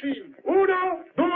machine. Uno, due...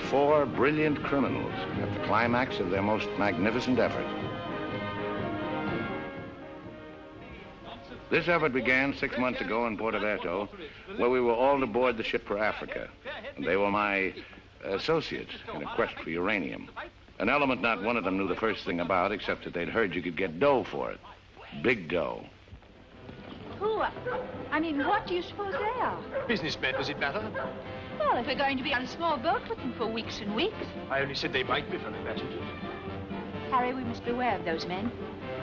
Four brilliant criminals at the climax of their most magnificent effort. This effort began 6 months ago in Porto Verde, where we were all aboard the ship for Africa. And they were my associates in a quest for uranium. An element not one of them knew the first thing about, except that they'd heard you could get dough for it. Big dough. Who? I mean, what do you suppose they are? Businessmen, does it matter? Well, if we're going to be on a small boat with them for weeks and weeks. I only said they might be fellow passengers. Harry, we must beware of those men.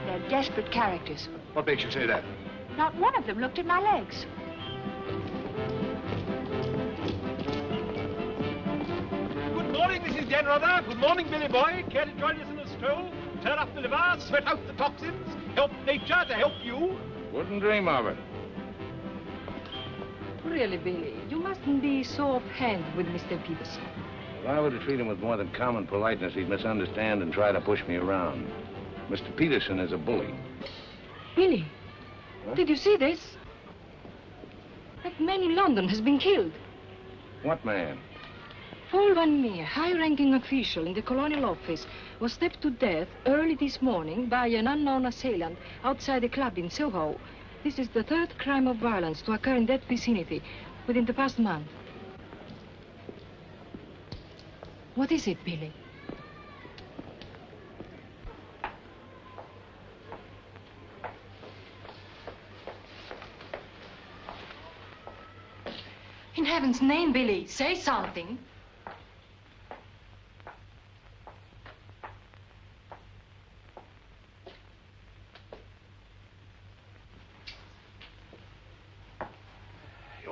They're desperate characters. What makes you say that? Not one of them looked at my legs. Good morning, Mrs. Dannreuther. Good morning, Billy boy. Care to join us in a stroll? Turn up the liver, sweat out the toxins, help nature to help you? Wouldn't dream of it. Really, Billy, you mustn't be so offhanded with Mr. Peterson. If I were to treat him with more than common politeness, he'd misunderstand and try to push me around. Mr. Peterson is a bully. Billy, huh? Did you see this? That man in London has been killed. What man? Paul Van Meer, high-ranking official in the Colonial Office, was stabbed to death early this morning by an unknown assailant outside a club in Soho. This is the third crime of violence to occur in that vicinity within the past month. What is it, Billy? In heaven's name, Billy, say something.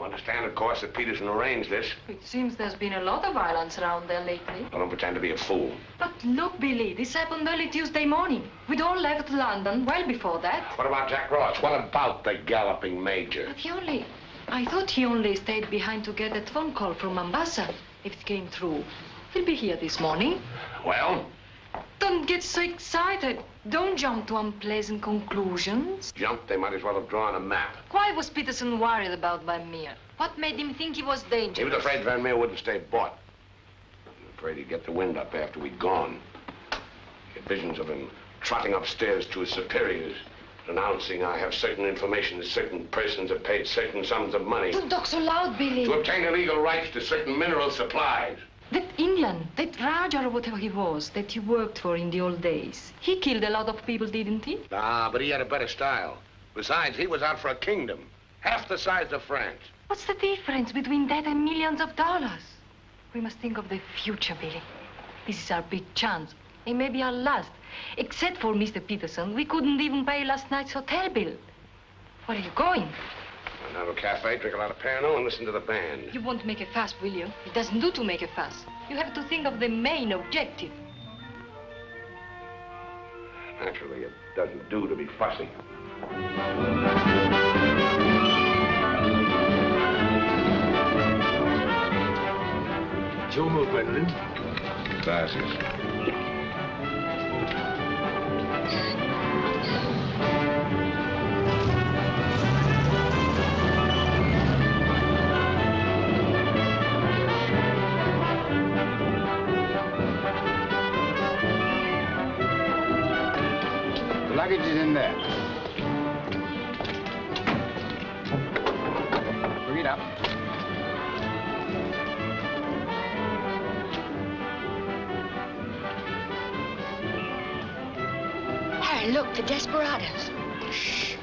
Understand, of course, that Peterson arranged this. It seems there's been a lot of violence around there lately. I don't pretend to be a fool. But look, Billy, this happened early Tuesday morning. We'd all left London well before that. What about Jack Ross? What about the galloping major? But I thought he only stayed behind to get that phone call from Mombasa. If it came through, he'll be here this morning. Well? Don't get so excited. Don't jump to unpleasant conclusions. Jump? They might as well have drawn a map. Why was Peterson worried about Van Meer? What made him think he was dangerous? He was afraid Van Meer wouldn't stay bought. Afraid he'd get the wind up after we'd gone. He had visions of him trotting upstairs to his superiors, announcing, I have certain information that certain persons have paid certain sums of money. Don't talk so loud, Billy. To obtain illegal rights to certain mineral supplies. That England, that Raja or whatever he was, that he worked for in the old days, he killed a lot of people, didn't he? Ah, but he had a better style. Besides, he was out for a kingdom, half the size of France. What's the difference between that and millions of dollars? We must think of the future, Billy. This is our big chance. It may be our last. Except for Mr. Peterson, we couldn't even pay last night's hotel bill. Where are you going? I'll have a cafe, drink a lot of Pernod, and listen to the band. You won't make a fuss, will you? It doesn't do to make a fuss. You have to think of the main objective. Naturally, it doesn't do to be fussy. glasses. The luggage is in there. Bring it up. Harry, look, the desperados. Shh.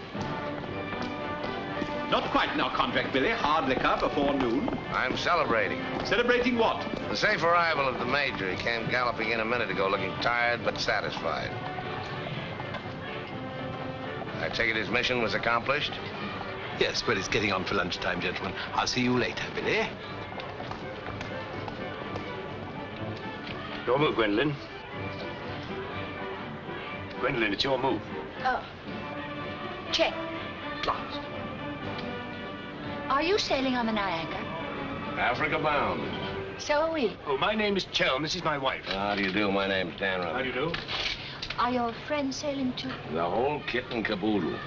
Not quite in our contract, Billy. Hard liquor before noon. I'm celebrating. Celebrating what? The safe arrival of the Major. He came galloping in a minute ago, looking tired but satisfied. I take it his mission was accomplished? Yes, well, it's getting on for lunchtime, gentlemen. I'll see you later, Billy. Your move, Gwendolen. Gwendolen, it's your move. Oh. Check. Last. Are you sailing on the Niagara? Africa bound. So are we. Oh, my name is Chelm. This is my wife. How do you do? My name's Dannreuthers. How do you do? Are your friends sailing too? The whole kit and caboodle.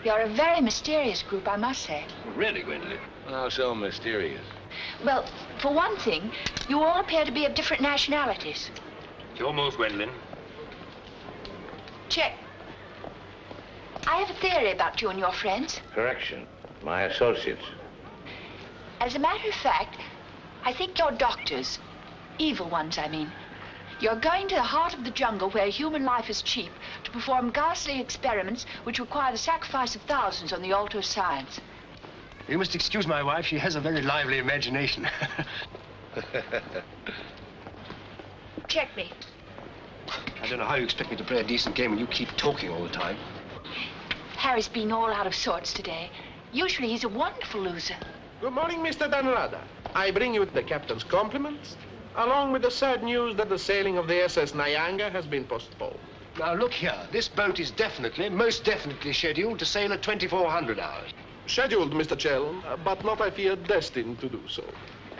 You're a very mysterious group, I must say. Really, Gwendolen? How so mysterious? Well, for one thing, you all appear to be of different nationalities. It's your move, Gwendolen. Check. I have a theory about you and your friends. Correction. My associates. As a matter of fact, I think you're doctors. Evil ones, I mean. You're going to the heart of the jungle where human life is cheap to perform ghastly experiments which require the sacrifice of thousands on the altar of science. You must excuse my wife. She has a very lively imagination. Check me. I don't know how you expect me to play a decent game when you keep talking all the time. Harry's been all out of sorts today. Usually he's a wonderful loser. Good morning, Mr. Dannreuthers. I bring you the captain's compliments, along with the sad news that the sailing of the SS Niagara has been postponed. Now, look here. This boat is definitely, most definitely scheduled to sail at 2400 hours. Scheduled, Mr. Chelm, but not, I fear, destined to do so.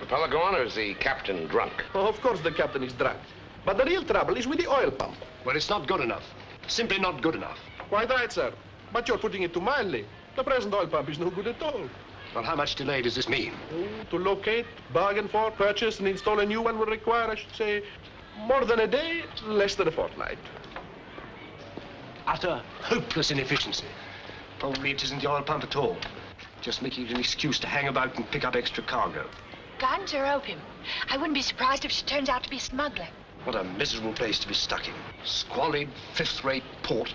The fellow gone, or is the captain drunk? Oh, of course the captain is drunk. But the real trouble is with the oil pump. Well, it's not good enough. Simply not good enough. Quite right, sir. But you're putting it too mildly. The present oil pump is no good at all. Well, how much delay does this mean? Oh, to locate, bargain for, purchase, and install a new one will require, I should say, more than a day, less than a fortnight. Utter, hopeless inefficiency. Probably it isn't the oil pump at all. Just making it an excuse to hang about and pick up extra cargo. Guns or opium? I wouldn't be surprised if she turns out to be a smuggler. What a miserable place to be stuck in. Squalid, fifth-rate port.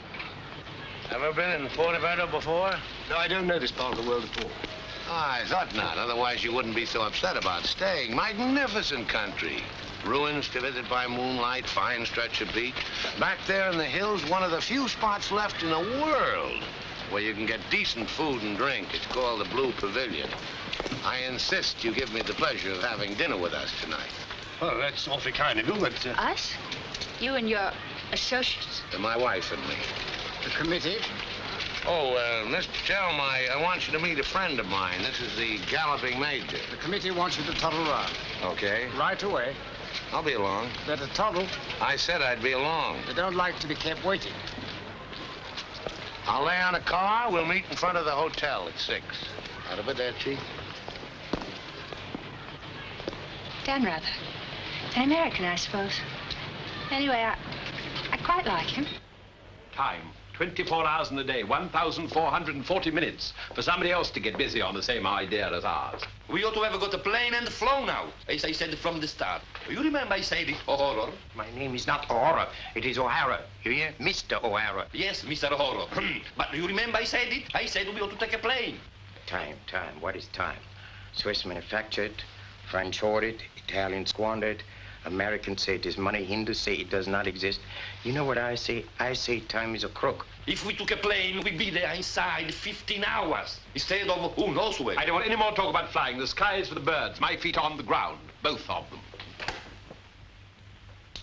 Ever been in Portobello before? No, I don't know this part of the world at all. Oh, I thought not. Otherwise, you wouldn't be so upset about staying. Magnificent country. Ruins to visit by moonlight, fine stretch of beach. Back there in the hills, one of the few spots left in the world where you can get decent food and drink. It's called the Blue Pavilion. I insist you give me the pleasure of having dinner with us tonight. Well, that's awfully kind of you, but... Us? You and your associates? My wife and me. The committee? Oh, Mr. Chelm, I want you to meet a friend of mine. This is the Galloping Major. The committee wants you to toddle round. Okay. Right away. I'll be along. Better toddle. I said I'd be along. They don't like to be kept waiting. I'll lay on a car. We'll meet in front of the hotel at 6. Out of it there, Chief? Dannreuthers. An American, I suppose. Anyway, I quite like him. Time. 24 hours in the day, 1,440 minutes for somebody else to get busy on the same idea as ours. We ought to have got a plane and flown out, as I said from the start. You remember I said it, O'Hara? My name is not O'Hara. It is O'Hara. You hear? Mr. O'Hara. Yes, Mr. O'Hara. But you remember I said it? I said we ought to take a plane. Time. What is time? Swiss manufactured, French ordered, Italian squandered, Americans say it is money, Hindus say it does not exist. You know what I say? I say time is a crook. If we took a plane, we'd be there inside 15 hours, instead of who knows where. I don't want any more talk about flying. The sky is for the birds. My feet on the ground, both of them.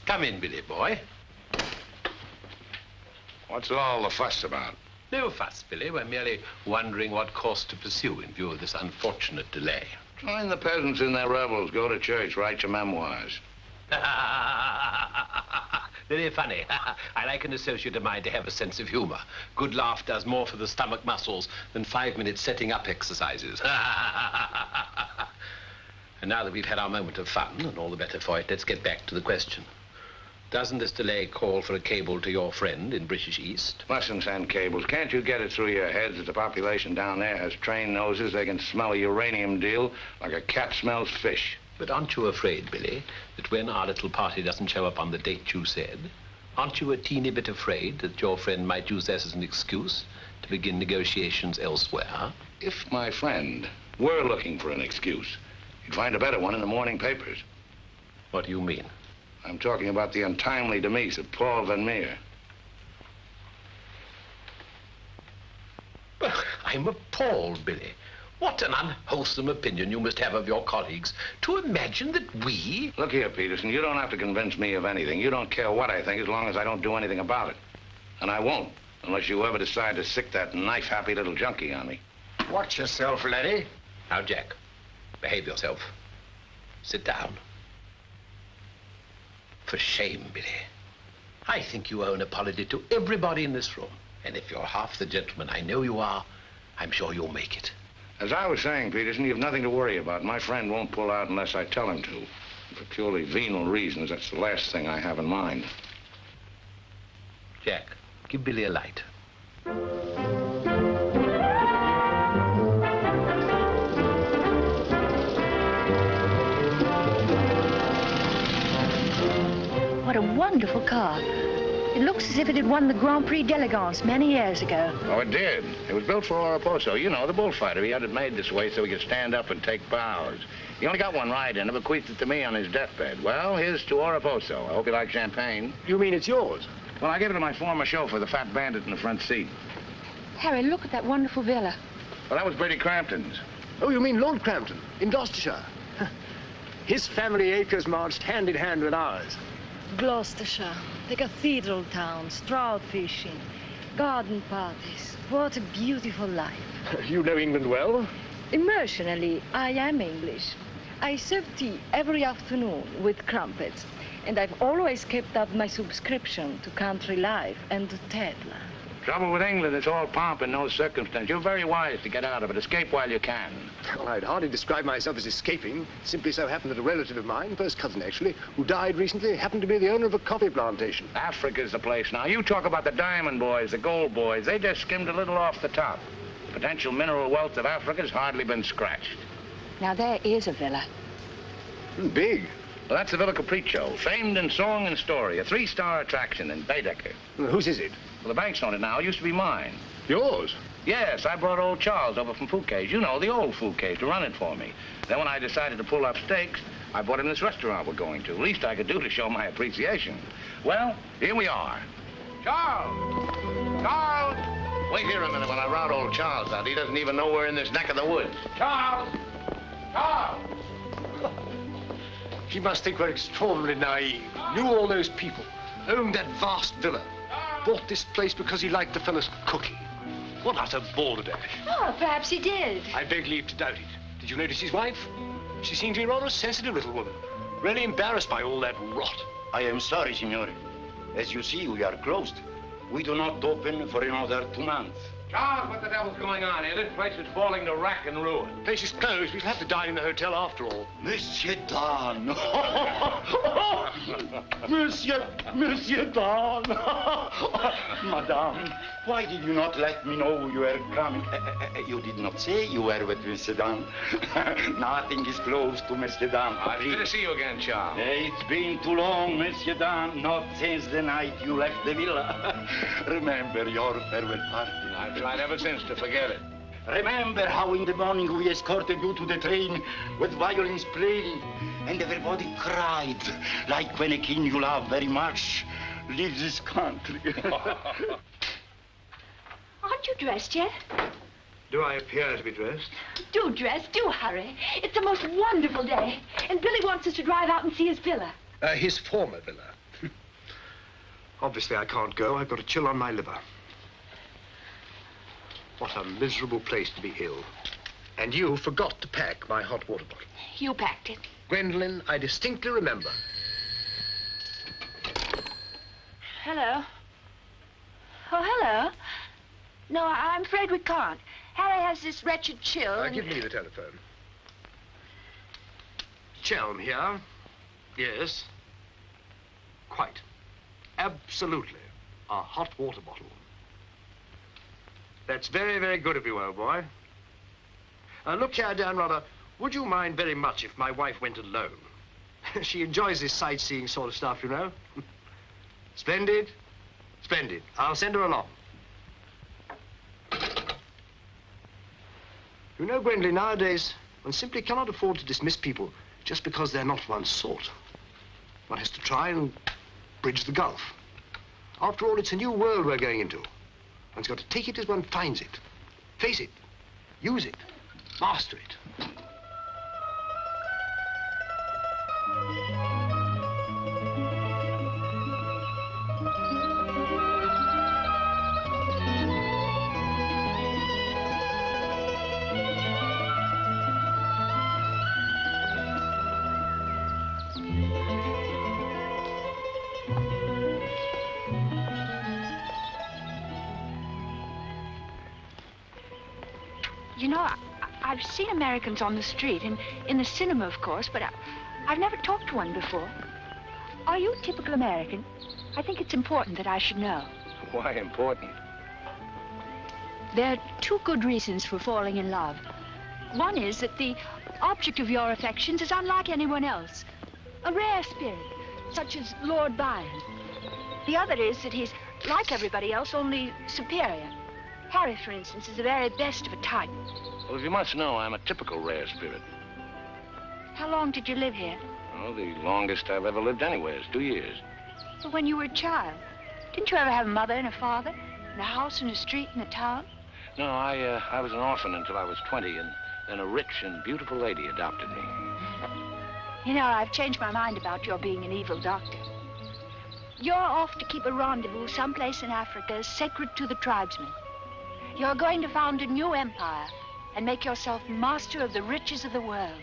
Come in, Billy boy. What's all the fuss about? No fuss, Billy. We're merely wondering what course to pursue in view of this unfortunate delay. Join the peasants in their revels, go to church, write your memoirs. Very funny. I like an associate of mine to have a sense of humor. Good laugh does more for the stomach muscles than 5 minutes setting up exercises. And now that we've had our moment of fun, and all the better for it, let's get back to the question. Doesn't this delay call for a cable to your friend in British East? Mustn't send cables. Can't you get it through your heads that the population down there has trained noses? They can smell a uranium deal like a cat smells fish. But aren't you afraid, Billy, that when our little party doesn't show up on the date you said, aren't you a teeny bit afraid that your friend might use that as an excuse to begin negotiations elsewhere? If my friend were looking for an excuse, he'd find a better one in the morning papers. What do you mean? I'm talking about the untimely demise of Paul Van Meer. I'm appalled, Billy. What an unwholesome opinion you must have of your colleagues to imagine that we... Look here, Peterson, you don't have to convince me of anything. You don't care what I think as long as I don't do anything about it. And I won't, unless you ever decide to sick that knife-happy little junkie on me. Watch yourself, laddie. Now, Jack, behave yourself. Sit down. For shame, Billy. I think you owe an apology to everybody in this room. And if you're half the gentleman I know you are, I'm sure you'll make it. As I was saying, Peterson, you've nothing to worry about. My friend won't pull out unless I tell him to. For purely venal reasons, that's the last thing I have in mind. Jack, give Billy a light. What a wonderful car. It looks as if it had won the Grand Prix d'Elegance many years ago. Oh, it did. It was built for Oraposo. You know, the bullfighter. He had it made this way so he could stand up and take bows. He only got one ride in it, bequeathed it to me on his deathbed. Well, here's to Oraposo. I hope you like champagne. You mean it's yours? Well, I gave it to my former chauffeur, the fat bandit in the front seat. Harry, look at that wonderful villa. Well, that was Brady Crampton's. Oh, you mean Lord Crampton, in Gloucestershire? His family acres marched hand in hand with ours. Gloucestershire, the cathedral towns, trout fishing, garden parties. What a beautiful life. You know England well? Emotionally, I am English. I serve tea every afternoon with crumpets, and I've always kept up my subscription to Country Life and to Tedla. Trouble with England, it's all pomp and no circumstance. You're very wise to get out of it. Escape while you can. Well, I'd hardly describe myself as escaping. Simply so happened that a relative of mine, first cousin actually, who died recently, happened to be the owner of a coffee plantation. Africa's the place now. You talk about the diamond boys, the gold boys. They just skimmed a little off the top. The potential mineral wealth of Africa's hardly been scratched. Now, there is a villa. Big. Well, that's the Villa Capriccio, famed in song and story, a 3-star attraction in Baedeker. Well, whose is it? Well, the bank's on it now. It used to be mine. Yours? Yes, I brought old Charles over from Fouquet's. You know, the old Fouquet's, to run it for me. Then when I decided to pull up stakes, I bought him this restaurant we're going to. Least I could do to show my appreciation. Well, here we are. Charles! Charles! Wait here a minute when I rout old Charles out. He doesn't even know we're in this neck of the woods. Charles! Charles! He must think we're extraordinarily naive. Knew all those people. Owned that vast villa. Bought this place because he liked the fellow's cooking. What utter balderdash. Oh, perhaps he did. I beg leave to doubt it. Did you notice his wife? She seemed to be rather a sensitive little woman. Really embarrassed by all that rot. I am sorry, signore. As you see, we are closed. We do not open for another 2 months. Charles, what the devil's going on here? This place is falling to rack and ruin. Place is closed. We'll have to dine in the hotel after all. Monsieur Dan. Monsieur Dan. Madame, why did you not let me know you were coming? You did not say you were with Monsieur Dan. Nothing is close to Monsieur Dan. It's good to see you again, Charles. It's been too long, Monsieur Dan. Not since the night you left the villa. Remember your farewell party. I've tried ever since to forget it. Remember how in the morning we escorted you to the train with violins playing and everybody cried like when a king you love very much leaves this country. Aren't you dressed yet? Do I appear to be dressed? Do dress, do hurry. It's the most wonderful day. And Billy wants us to drive out and see his villa. His former villa. Obviously, I can't go. I've got a chill on my liver. What a miserable place to be ill. And you forgot to pack my hot water bottle. You packed it. Gwendolen, I distinctly remember. Hello. Oh, hello. No, I'm afraid we can't. Harry has this wretched chill. Give me the telephone. Chelm here. Yes. Quite. Absolutely. A hot water bottle. That's very, very good of you, old boy. Look here, Dannreuther, would you mind very much if my wife went alone? She enjoys this sightseeing sort of stuff, you know. Splendid. Splendid. I'll send her along. You know, Gwendolen, nowadays, one simply cannot afford to dismiss people just because they're not one's sort. One has to try and bridge the gulf. After all, it's a new world we're going into. One's got to take it as one finds it. Face it. Use it. Master it. You know, I've seen Americans on the street, and in the cinema, of course, but I've never talked to one before. Are you typical American? I think it's important that I should know. Why important? There are two good reasons for falling in love. One is that the object of your affections is unlike anyone else. A rare spirit, such as Lord Byron. The other is that he's like everybody else, only superior. Harry, for instance, is the very best of a type. Well, if you must know, I'm a typical rare spirit. How long did you live here? Oh, the longest I've ever lived anywhere is 2 years. Well, when you were a child. Didn't you ever have a mother and a father? And a house and a street and a town? No, I was an orphan until I was 20, and then a rich and beautiful lady adopted me. You know, I've changed my mind about your being an evil doctor. You're off to keep a rendezvous someplace in Africa sacred to the tribesmen. You're going to found a new empire and make yourself master of the riches of the world.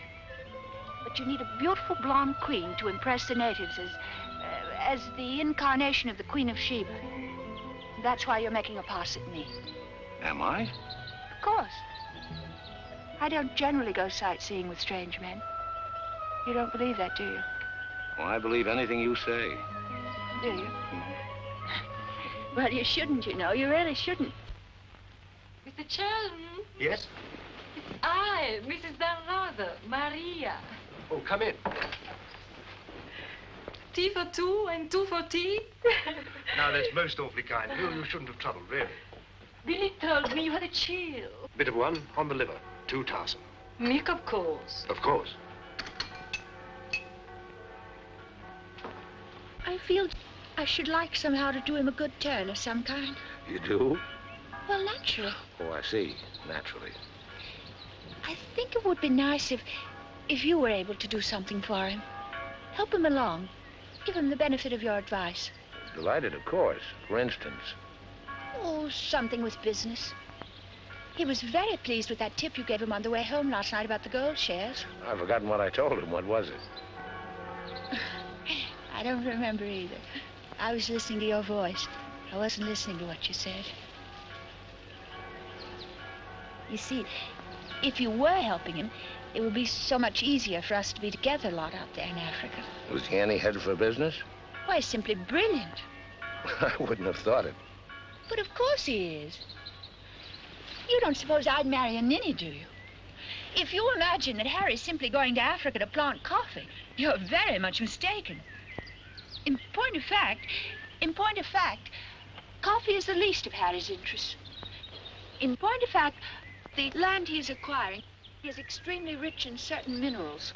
But you need a beautiful blonde queen to impress the natives as the incarnation of the Queen of Sheba. That's why you're making a pass at me. Am I? Of course. I don't generally go sightseeing with strange men. You don't believe that, do you? Well, I believe anything you say. Do you? Well, you shouldn't, you know. You really shouldn't. Mr. Chelm? Yes? It's I, Mrs. Dannreuther, Maria. Oh, come in. Tea for two and two for tea? Now, that's most awfully kind. You shouldn't have troubled, really. Billy told me you had a chill. Bit of one on the liver. 2 tarsum. Milk, of course. Of course. I feel I should like somehow to do him a good turn of some kind. You do? Well, naturally. Oh, I see. Naturally. I think it would be nice if you were able to do something for him. Help him along. Give him the benefit of your advice. Delighted, of course. For instance. Oh, something with business. He was very pleased with that tip you gave him on the way home last night about the gold shares. I've forgotten what I told him. What was it? I don't remember either. I was listening to your voice. I wasn't listening to what you said. You see, if you were helping him, it would be so much easier for us to be together a lot out there in Africa. Was he any head for business? Why, he's simply brilliant. I wouldn't have thought it. But of course he is. You don't suppose I'd marry a ninny, do you? If you imagine that Harry's simply going to Africa to plant coffee, you're very much mistaken. In point of fact, coffee is the least of Harry's interests. In point of fact, the land he is acquiring is extremely rich in certain minerals.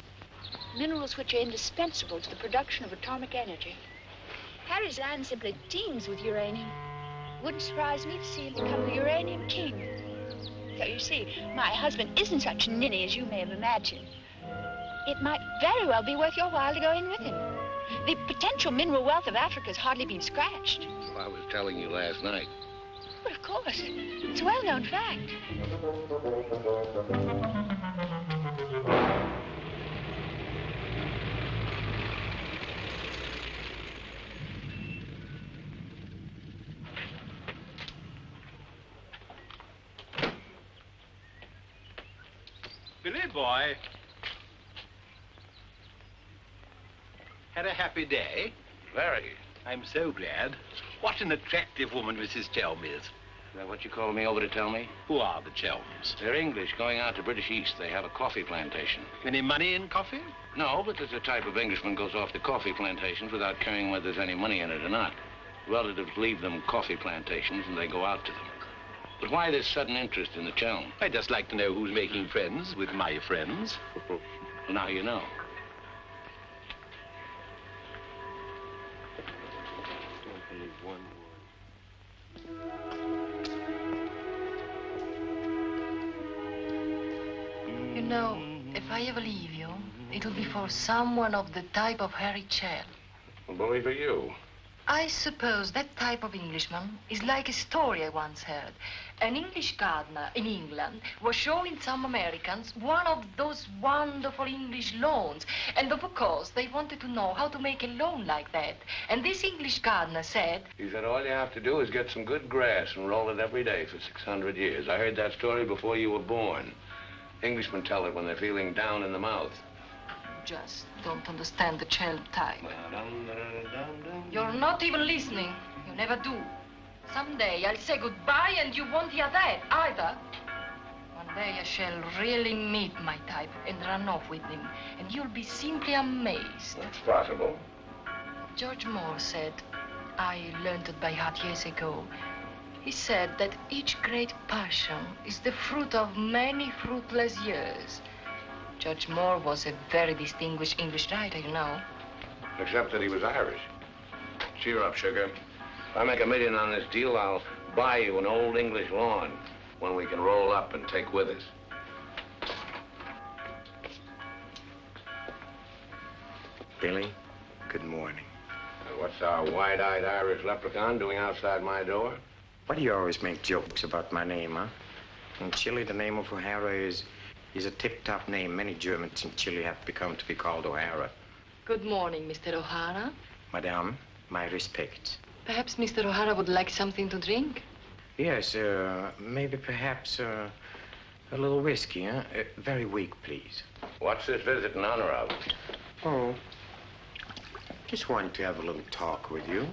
Minerals which are indispensable to the production of atomic energy. Harry's land simply teems with uranium. Wouldn't surprise me to see him become the uranium king. So you see, my husband isn't such a ninny as you may have imagined. It might very well be worth your while to go in with him. The potential mineral wealth of Africa has hardly been scratched. Well, I was telling you last night. But of course, it's a well-known fact. Billy boy. Had a happy day? Very. I'm so glad. What an attractive woman Mrs. Chelm is. Is that what you called me over to tell me? Who are the Chelms? They're English, going out to British East. They have a coffee plantation. Any money in coffee? No, but there's a type of Englishman goes off to coffee plantations without caring whether there's any money in it or not. Relatives leave them coffee plantations and they go out to them. But why this sudden interest in the Chelm? I'd just like to know who's making friends with my friends. Well, now you know. You know, if I ever leave you, it'll be for someone of the type of Harry Chelm. Well, bully for you. I suppose that type of Englishman is like a story I once heard. An English gardener in England was showing some Americans one of those wonderful English lawns. And of course, they wanted to know how to make a lawn like that. And this English gardener said... He said all you have to do is get some good grass and roll it every day for 600 years. I heard that story before you were born. Englishmen tell it when they're feeling down in the mouth. Just don't understand the Chelm type. You're not even listening. You never do. Someday I'll say goodbye and you won't hear that either. One day I shall really meet my type and run off with him. And you'll be simply amazed. That's possible. George Moore said, I learned it by heart years ago. He said that each great passion is the fruit of many fruitless years. George Moore was a very distinguished English writer, you know. Except that he was Irish. Cheer up, sugar. If I make $1 million on this deal, I'll buy you an old English lawn, one we can roll up and take with us. Billy, good morning. What's our wide-eyed Irish leprechaun doing outside my door? Why do you always make jokes about my name, huh? In Chile, the name of O'Hara is a tip-top name. Many Germans in Chile have become to be called O'Hara. Good morning, Mr. O'Hara. Madame, my respects. Perhaps Mr. O'Hara would like something to drink? Yes, maybe perhaps a little whiskey, huh? Very weak, please. What's this visit in honor of? Oh, just wanted to have a little talk with you.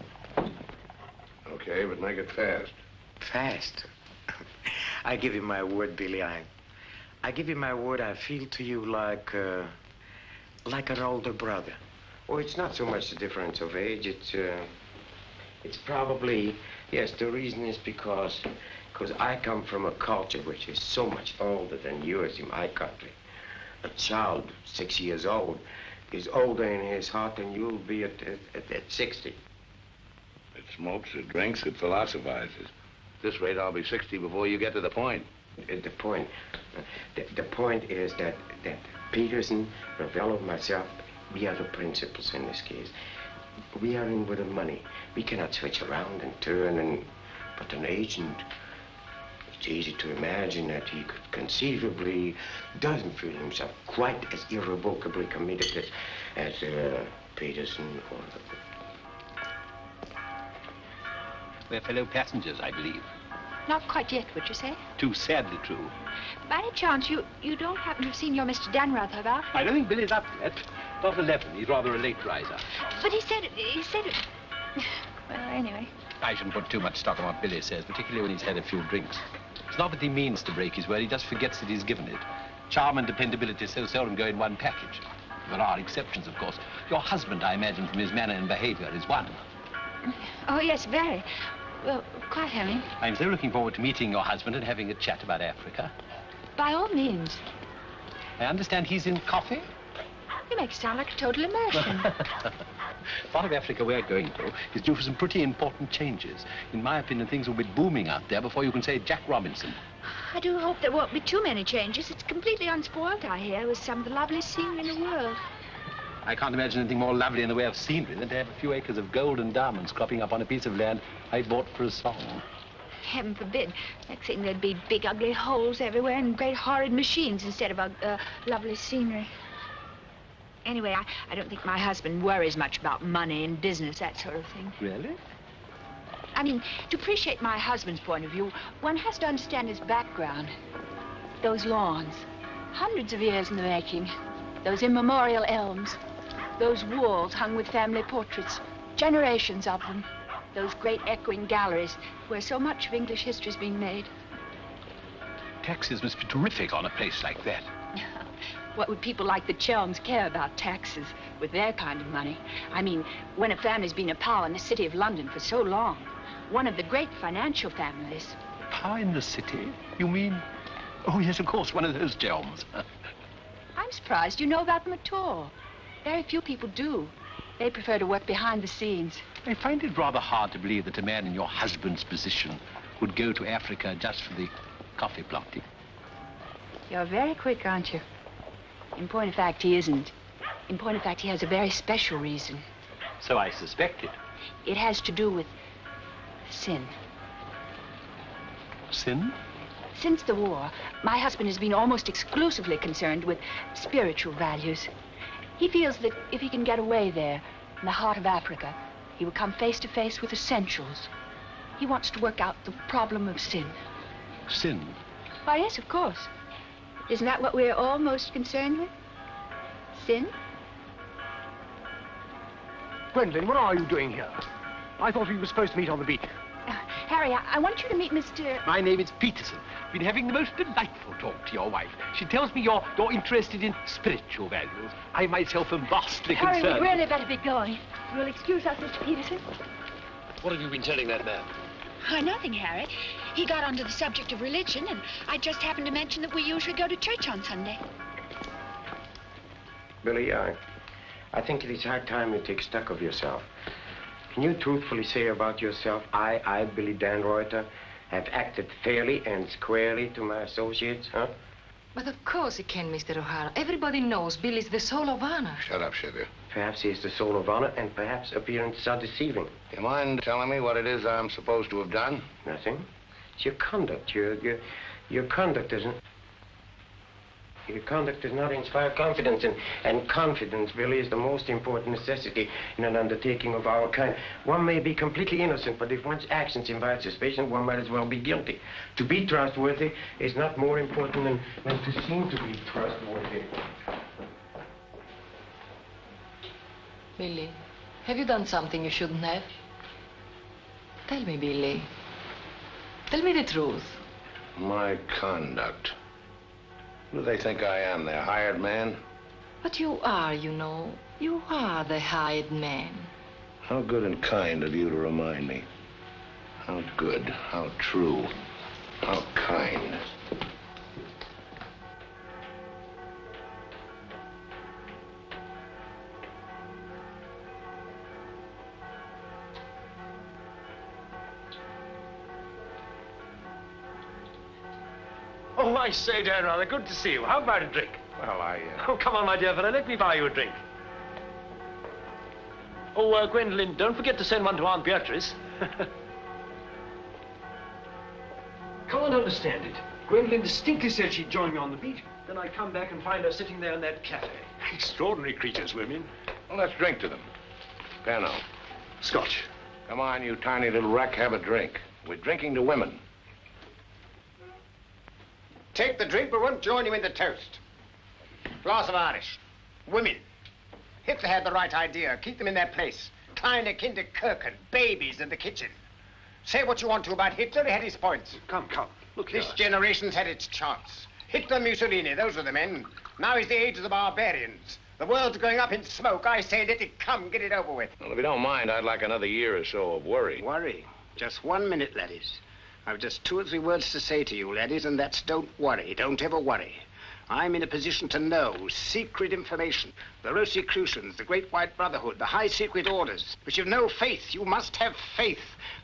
Okay, but make it fast. Fast? I give you my word, Billy. I give you my word, I feel to you like an older brother. Oh, it's not so much the difference of age. It's probably, yes, the reason is because I come from a culture which is so much older than yours in my country. A child 6 years old is older in his heart than you'll be at 60. It smokes, it drinks, it philosophizes. At this rate, I'll be 60 before you get to the point. The point is that Peterson, Ravello, myself, we are the principals in this case. We are in with the money. We cannot switch around and turn, but an agent, it's easy to imagine that he could conceivably doesn't feel himself quite as irrevocably committed as Peterson or... We're fellow passengers, I believe. Not quite yet, would you say? Too sadly true. By any chance, you don't happen to have seen your Mr. Dannreuther about? I don't think Billy's up yet. About 11. He's rather a late riser. But he said it... Well, anyway. I shouldn't put too much stock on what Billy says, particularly when he's had a few drinks. It's not that he means to break his word, he just forgets that he's given it. Charm and dependability so seldom go in one package. There are exceptions, of course. Your husband, I imagine, from his manner and behavior, is one. Oh, yes, very. Well, quite, Helen. I'm so looking forward to meeting your husband and having a chat about Africa. By all means. I understand he's in coffee? You make it sound like a total immersion. Part of Africa we're going to is due for some pretty important changes. In my opinion, things will be booming out there before you can say Jack Robinson. I do hope there won't be too many changes. It's completely unspoiled, I hear, with some of the loveliest scenery in the world. I can't imagine anything more lovely in the way of scenery than to have a few acres of gold and diamonds cropping up on a piece of land I bought for a song. Heaven forbid. Next thing there'd be big, ugly holes everywhere and great, horrid machines instead of lovely scenery. Anyway, I don't think my husband worries much about money and business, that sort of thing. Really? I mean, to appreciate my husband's point of view, one has to understand his background. Those lawns. Hundreds of years in the making. Those immemorial elms. Those walls hung with family portraits. Generations of them. Those great echoing galleries where so much of English history's been made. Taxes must be terrific on a place like that. What would people like the Chelms care about taxes with their kind of money? I mean, when a family's been a power in the city of London for so long, one of the great financial families. Power in the city? You mean? Oh, yes, of course, one of those Chelms. I'm surprised you know about them at all. Very few people do. They prefer to work behind the scenes. I find it rather hard to believe that a man in your husband's position would go to Africa just for the coffee planting. You're very quick, aren't you? In point of fact, he isn't. In point of fact, he has a very special reason. So I suspected. It has to do with sin. Sin? Since the war, my husband has been almost exclusively concerned with spiritual values. He feels that if he can get away there, in the heart of Africa, he will come face to face with essentials. He wants to work out the problem of sin. Sin? Why, yes, of course. Isn't that what we're all most concerned with? Sin? Gwendolen, what are you doing here? I thought we were supposed to meet on the beach. Harry, I want you to meet Mr... My name is Peterson. Been having the most delightful talk to your wife. She tells me you're interested in spiritual values. I myself am vastly Harry, concerned. we'd really better be going. You'll excuse us, Mr. Peterson? What have you been telling that man? Why, nothing, Harry. He got onto the subject of religion, and I just happened to mention that we usually go to church on Sunday. Billy, I think it is high time you take stock of yourself. Can you truthfully say about yourself, I, Billy Dannreuther, have acted fairly and squarely to my associates, huh? But of course he can, Mr. O'Hara. Everybody knows Billy's the soul of honor. Shut up, sugar. Perhaps he is the soul of honor, and perhaps appearances are deceiving. You mind telling me what it is I'm supposed to have done? Nothing. It's your conduct. Your conduct doesn't... Your conduct does not inspire confidence, and confidence, Billy, is the most important necessity in an undertaking of our kind. One may be completely innocent, but if one's actions invite suspicion, one might as well be guilty. To be trustworthy is not more important than to seem to be trustworthy. Billy, have you done something you shouldn't have? Tell me, Billy. Tell me the truth. My conduct. Who do they think I am, their hired man? But you are, you know. You are the hired man. How good and kind of you to remind me. How good, how true, how kind. Oh, I say, Dannreuther, good to see you. How about a drink? Well, Oh, come on, my dear fellow, let me buy you a drink. Oh, Gwendolen, don't forget to send one to Aunt Beatrice. Can't understand it. Gwendolen distinctly said she'd join me on the beach. Then I come back and find her sitting there in that cafe. Extraordinary creatures, women. Well, let's drink to them. Pano. Scotch. Come on, you tiny little wreck, have a drink. We're drinking to women. Take the drink, but won't join you in the toast. Glass of Irish. Women. Hitler had the right idea. Keep them in their place. Kleine Kinderkirchen, babies in the kitchen. Say what you want to about Hitler, he had his points. Come. Look here. This generation's had its chance. Hitler, Mussolini, those are the men. Now is the age of the barbarians. The world's going up in smoke. I say, let it come, get it over with. Well, if you don't mind, I'd like another year or so of worry. Worry? Just 1 minute, laddies. I've just 2 or 3 words to say to you, laddies, and that's don't worry. Don't ever worry. I'm in a position to know secret information. The Rosicrucians, the Great White Brotherhood, the High Secret Orders. But you've no faith. You must have faith.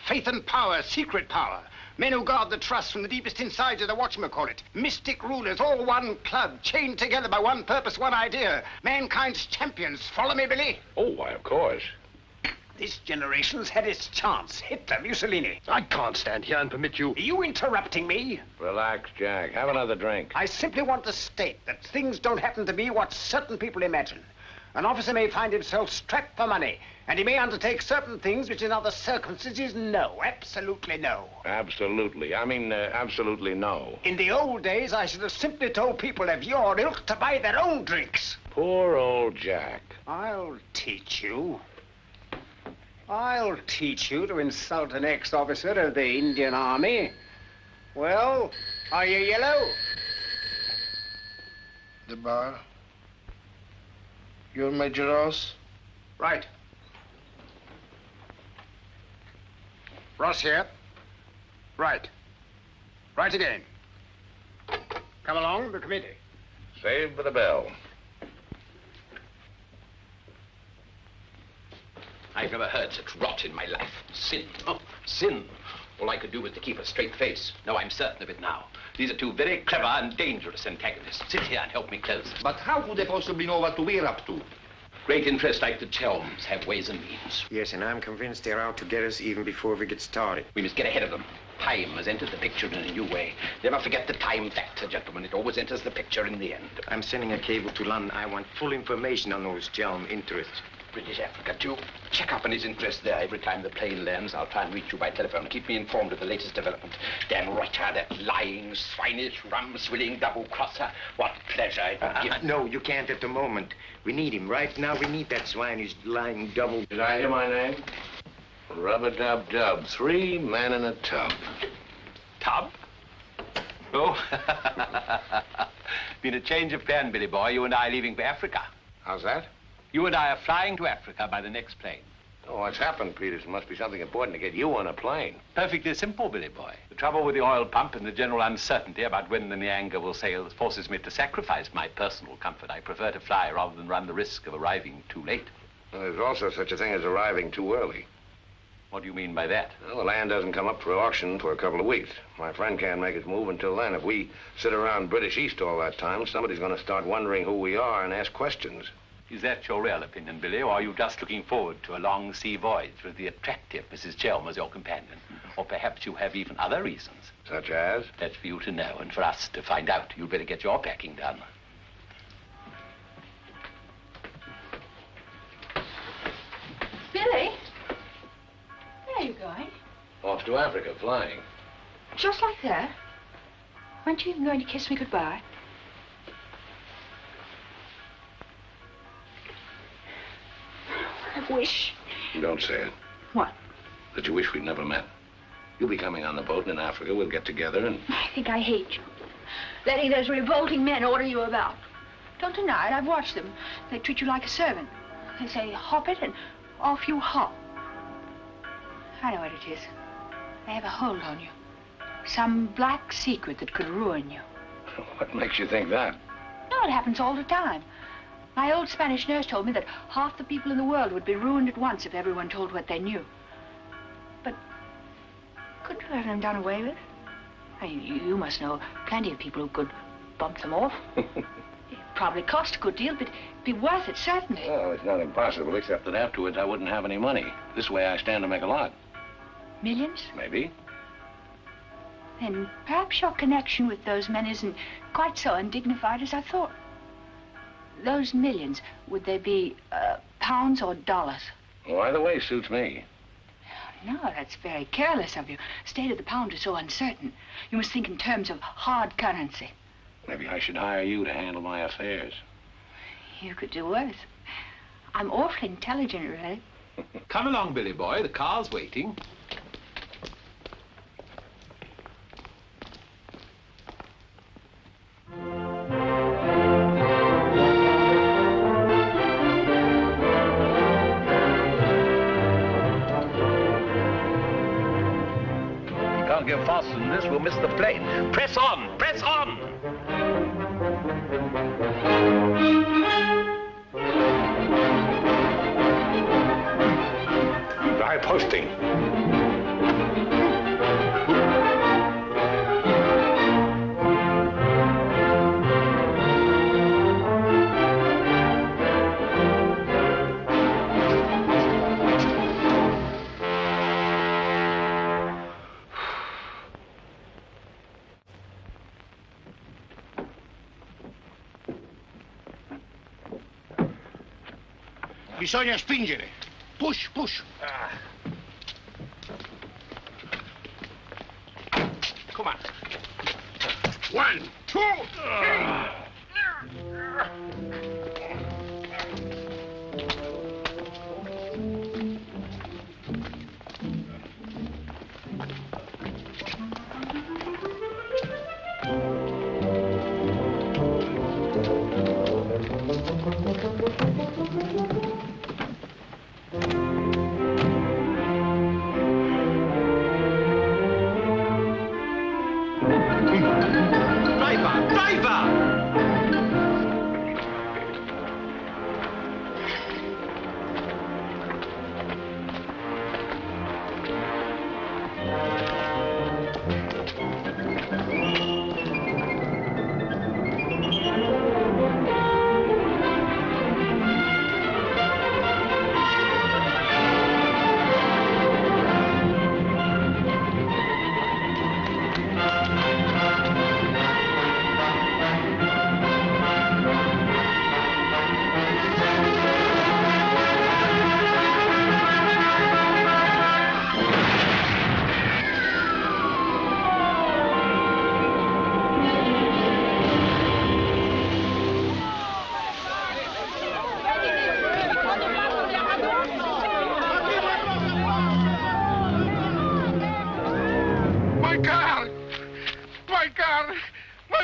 Faith and power, secret power. Men who guard the trust from the deepest insides of the whatchamacallit. Mystic rulers, all one club, chained together by one purpose, one idea. Mankind's champions. Follow me, Billy? Oh, why, of course. This generation's had its chance. Hitler, Mussolini. I can't stand here and permit you... Are you interrupting me? Relax, Jack. Have another drink. I simply want to state that things don't happen to be what certain people imagine. An officer may find himself strapped for money, and he may undertake certain things which in other circumstances, no, absolutely no. Absolutely. I mean, absolutely no. In the old days, I should have simply told people of your ilk to buy their own drinks. Poor old Jack. I'll teach you. I'll teach you to insult an ex-officer of the Indian Army. Well, are you yellow? The bar. You're Major Ross? Right. Ross here. Right. Right again. Come along, the committee. Saved by the bell. I've never heard such rot in my life. Sin. Oh, sin. All I could do was to keep a straight face. No, I'm certain of it now. These are two very clever and dangerous antagonists. Sit here and help me close. But how could they possibly know what we're up to? Great interests like the Chelms have ways and means. Yes, and I'm convinced they're out to get us even before we get started. We must get ahead of them. Time has entered the picture in a new way. Never forget the time factor, gentlemen. It always enters the picture in the end. I'm sending a cable to London. I want full information on those Chelm interests. British Africa, too. Check up on his interest there. Every time the plane lands, I'll try and reach you by telephone. Keep me informed of the latest development. Dannreuther, that lying, swinish, rum-swilling double-crosser. What pleasure it would give. No, you can't at the moment. We need him. Right now, we need that swine who's lying double. Did I hear my name? Rub-a-dub-dub. 3 men in a tub. Tub? Oh. Been a change of plan, Billy boy. You and I leaving for Africa. How's that? You and I are flying to Africa by the next plane. Oh, what's happened, Peterson? Must be something important to get you on a plane. Perfectly simple, Billy boy. The trouble with the oil pump and the general uncertainty about when the Nyanga will sail forces me to sacrifice my personal comfort. I prefer to fly rather than run the risk of arriving too late. Well, there's also such a thing as arriving too early. What do you mean by that? Well, the land doesn't come up for auction for a couple of weeks. My friend can't make his move until then. If we sit around British East all that time, somebody's going to start wondering who we are and ask questions. Is that your real opinion, Billy, or are you just looking forward to a long sea voyage with the attractive Mrs. Chelm as your companion? Or perhaps you have even other reasons. Such as? That's for you to know and for us to find out. You'd better get your packing done. Billy? Where are you going? Off to Africa, flying. Just like that? Weren't you even going to kiss me goodbye? I wish. Don't say it. What? That you wish we'd never met. You'll be coming on the boat, and in Africa we'll get together and... I think I hate you. Letting those revolting men order you about. Don't deny it, I've watched them. They treat you like a servant. They say, hop it, and off you hop. I know what it is. They have a hold on you. Some black secret that could ruin you. What makes you think that? No, it happens all the time. My old Spanish nurse told me that half the people in the world would be ruined at once if everyone told what they knew. But couldn't you have them done away with? I mean, you must know plenty of people who could bump them off. It'd probably cost a good deal, but it'd be worth it, certainly. Well, it's not impossible, except that afterwards I wouldn't have any money. This way I stand to make a lot. Millions? Maybe. Then perhaps your connection with those men isn't quite so undignified as I thought. Those millions, would they be pounds or dollars? Well, either way suits me. No, that's very careless of you. The state of the pound is so uncertain. You must think in terms of hard currency. Maybe I should hire you to handle my affairs. You could do worse. I'm awfully intelligent, really. Come along, Billy boy. The car's waiting. Get faster than this, we'll miss the plane. Press on! Press on! High posting. Bisogna spingere. Push, push. Come on. 1, 2, 3.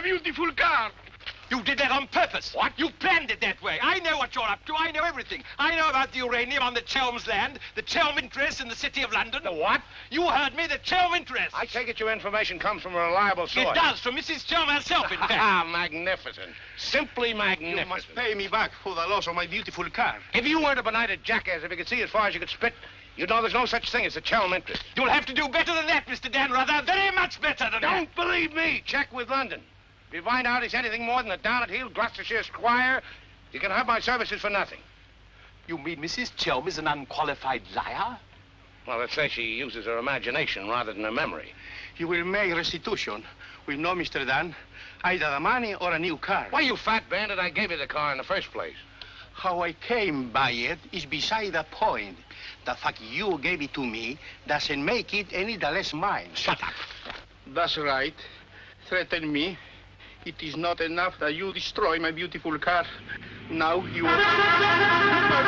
Beautiful car. You did that on purpose. What? You planned it that way. I know what you're up to. I know everything. I know about the uranium on the Chelm's land, the Chelm interest in the City of London. The what? You heard me, the Chelm interest. I take it your information comes from a reliable source. It does, from Mrs. Chelm herself, in fact. Ah, magnificent. Simply magnificent. You must pay me back for the loss of my beautiful car. If you weren't a benighted jackass, if you could see as far as you could spit, you'd know there's no such thing as a Chelm interest. You'll have to do better than that, Mr. Dannreuther. Very much better than that. Don't believe me. Check with London. If you find out he's anything more than a down-at-heel Gloucestershire squire, you can have my services for nothing. You mean Mrs. Chelm is an unqualified liar? Well, let's say she uses her imagination rather than her memory. You will make restitution. We know, Mr. Dan, either the money or a new car. Why, you fat bandit, I gave you the car in the first place. How I came by it is beside the point. The fact you gave it to me doesn't make it any the less mine. Shut up. That's right. Threaten me. It is not enough that you destroy my beautiful car. Now you... my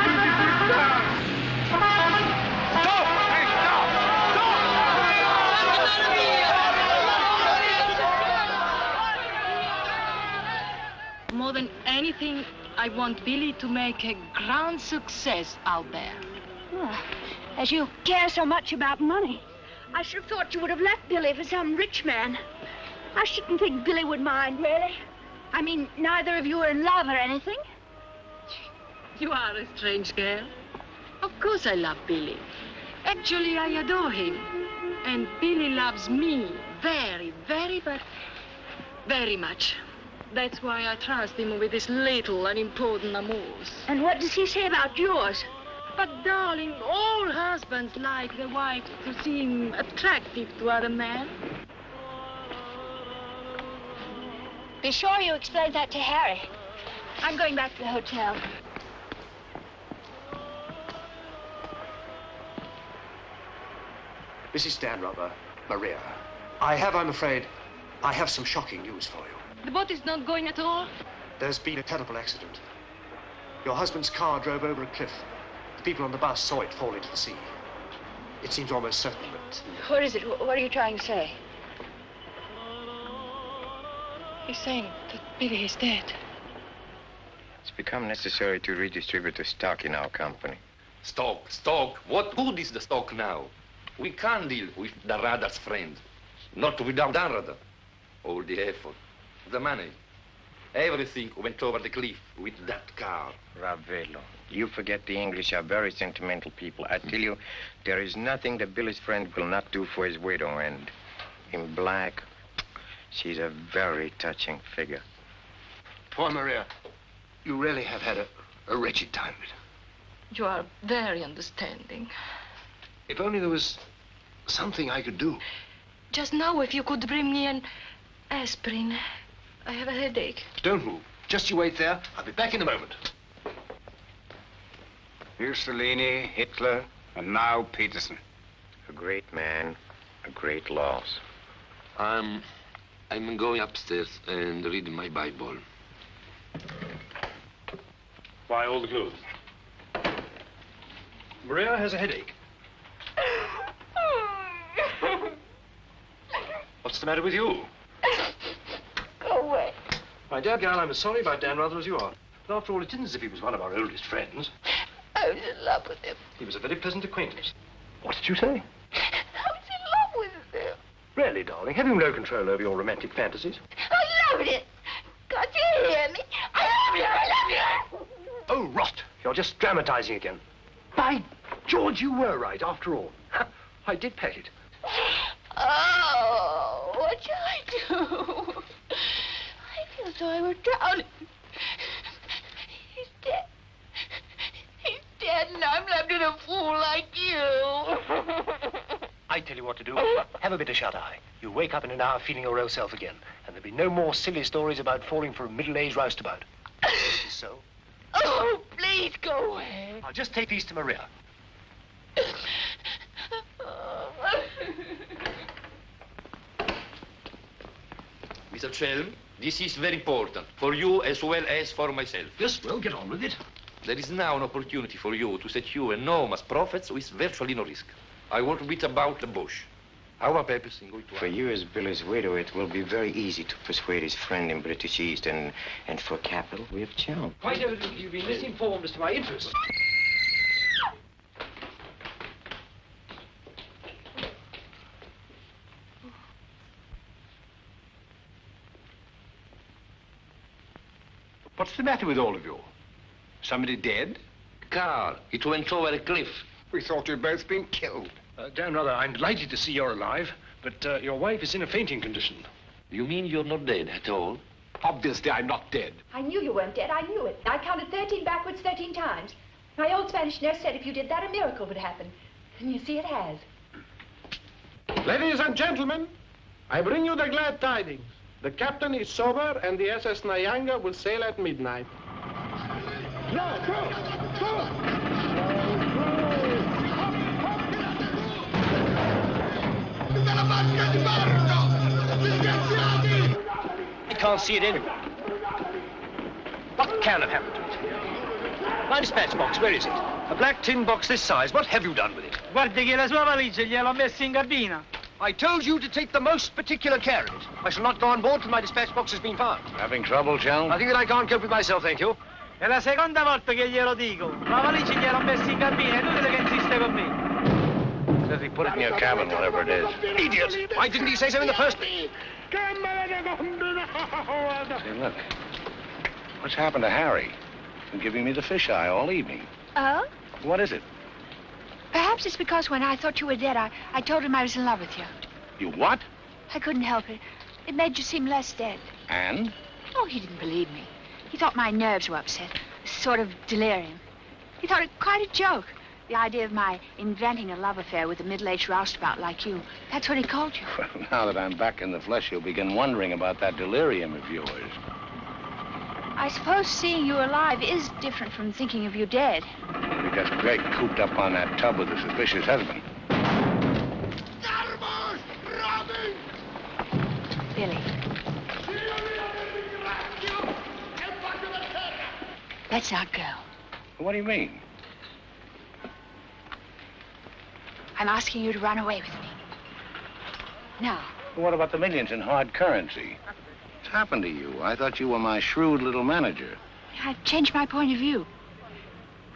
beautiful car! Stop! Hey, stop! More than anything, I want Billy to make a grand success out there. Oh, as you care so much about money, I should have thought you would have left Billy for some rich man. I shouldn't think Billy would mind, really. I mean, neither of you are in love or anything. You are a strange girl. Of course I love Billy. Actually, I adore him. And Billy loves me very, but very much. That's why I trust him with his little unimportant amours. And what does he say about yours? But, darling, all husbands like their wives to seem attractive to other men. Be sure you explain that to Harry. I'm going back to the hotel. Mrs. Dannreuther, Maria, I'm afraid, I have some shocking news for you. The boat is not going at all? There's been a terrible accident. Your husband's car drove over a cliff. The people on the bus saw it fall into the sea. It seems almost certain that... What is it? What are you trying to say? He's saying that Billy is dead. It's become necessary to redistribute the stock in our company. Stock? What good is the stock now? We can't deal with Dannreuthers' friends. Not without Dannreuther. All the effort, the money, everything went over the cliff with that car. Ravello, you forget the English are very sentimental people. I tell you, there is nothing that Billy's friend will not do for his widow, and in black, she's a very touching figure. Poor Maria, you really have had a wretched time of it. You are very understanding. If only there was something I could do. Just now, if you could bring me an aspirin. I have a headache. Don't move. Just you wait there. I'll be back in a moment. Mussolini, Hitler, and now Peterson. A great man, a great loss. I'm going upstairs and reading my Bible. Why all the clothes? Maria has a headache. What's the matter with you? Go away. My dear girl, I'm as sorry about Dannreuther as you are. But after all, it isn't as if he was one of our oldest friends. I was in love with him. He was a very pleasant acquaintance. What did you say? I was in love with him. Really, darling, have you no control over your romantic fantasies? I loved it. Can't you hear me? I love you, I love you. Oh, rot. You're just dramatizing again. By George, you were right, after all. I did pet it. Oh, what shall I do? I feel as though I were drowning. He's dead. He's dead, and I'm left in a fool like you. I tell you what to do. Have a bit of shut-eye. You wake up in an hour feeling your real self again, and there'll be no more silly stories about falling for a middle-aged roustabout. Is this so? Oh, please go away. I'll just take these to Maria. Mr. Chelm, this is very important, for you as well as for myself. Yes, well, get on with it. There is now an opportunity for you to secure enormous profits with virtually no risk. I want a bit about the bush. How are papers going to... For you as Billy's widow, it will be very easy to persuade his friend in British East, and for capital, we have Chelm. Quite evidently, you've been misinformed as to my interests. What's the matter with all of you? Somebody dead? Carl, it went over a cliff. We thought you'd both been killed. Dannreuther, I'm delighted to see you're alive, but your wife is in a fainting condition. You mean you're not dead at all? Obviously, I'm not dead. I knew you weren't dead. I knew it. I counted 13 backwards 13 times. My old Spanish nurse said if you did that, a miracle would happen. And you see, it has. Ladies and gentlemen, I bring you the glad tidings. The captain is sober, and the SS Nyanga will sail at midnight. No, go! I can't see it anywhere. What can have happened to it? My dispatch box, where is it? A black tin box this size. What have you done with it? Guardi che la sua valigia gliel'ho messa in cabina. I told you to take the most particular care of it. I shall not go on board till my dispatch box has been found. Having trouble, Chelm? I think that I can't cope with myself, thank you. È la seconda volta che glielo dico. La valigia gliel'ho messa in cabina, è inutile che insiste con me. Says he put it in your cabin, whatever it is. Idiot! Why didn't he say so in the first place? Say, look. What's happened to Harry? He's been giving me the fisheye all evening. Oh? What is it? Perhaps it's because when I thought you were dead, I told him I was in love with you. You what? I couldn't help it. It made you seem less dead. And? Oh, he didn't believe me. He thought my nerves were upset. Sort of delirium. He thought it quite a joke. The idea of my inventing a love affair with a middle-aged roustabout like you. That's what he called you. Well, now that I'm back in the flesh, you'll begin wondering about that delirium of yours. I suppose seeing you alive is different from thinking of you dead. Because Greg cooped up on that tub with a suspicious husband. Billy. Let's not go. What do you mean? I'm asking you to run away with me. Now. What about the millions in hard currency? What's happened to you? I thought you were my shrewd little manager. I've changed my point of view.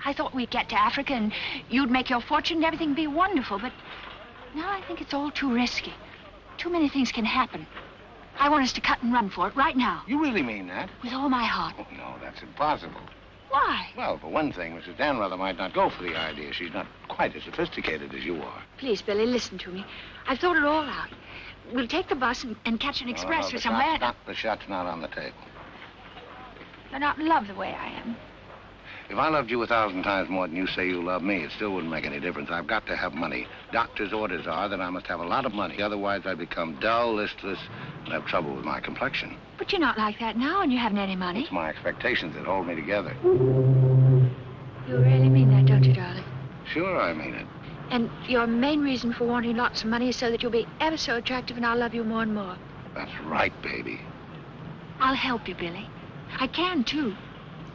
I thought we'd get to Africa and you'd make your fortune and everything be wonderful, but now I think it's all too risky. Too many things can happen. I want us to cut and run for it right now. You really mean that? With all my heart. Oh, no, that's impossible. Why? Well, for one thing, Mrs. Dannreuther might not go for the idea. She's not quite as sophisticated as you are. Please, Billy, listen to me. I've thought it all out. We'll take the bus and catch an express no, or somewhere. The shot's not on the table. You're not in love the way I am. If I loved you 1,000 times more than you say you love me, it still wouldn't make any difference. I've got to have money. Doctor's orders are that I must have a lot of money. Otherwise, I'd become dull, listless, and have trouble with my complexion. But you're not like that now, and you haven't any money. It's my expectations that hold me together. You You really mean that, don't you, darling? Sure, I mean it. And your main reason for wanting lots of money is so that you'll be ever so attractive and I'll love you more and more. That's right, baby. I'll help you, Billy. I can, too.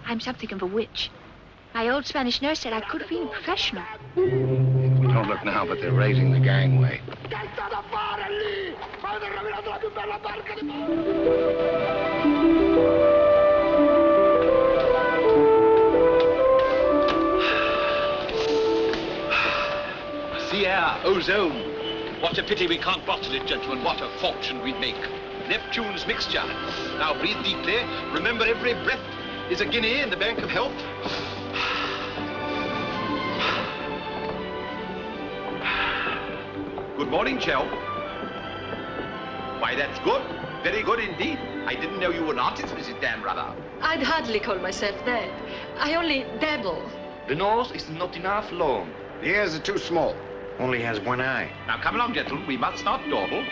I'm something of a witch. My old Spanish nurse said I could have been a professional. Don't look now, but they're raising the gangway. Sea air, ozone. What a pity we can't bottle it, gentlemen. What a fortune we'd make. Neptune's mixture. Now breathe deeply. Remember, every breath is a guinea in the bank of health. Good morning, Chelm. Why, that's good. Very good indeed. I didn't know you were an artist, Mrs. Dannreuther. I'd hardly call myself that. I only dabble. The nose is not enough long. The ears are too small. Only has one eye. Now, come along, gentlemen. We must not dawdle.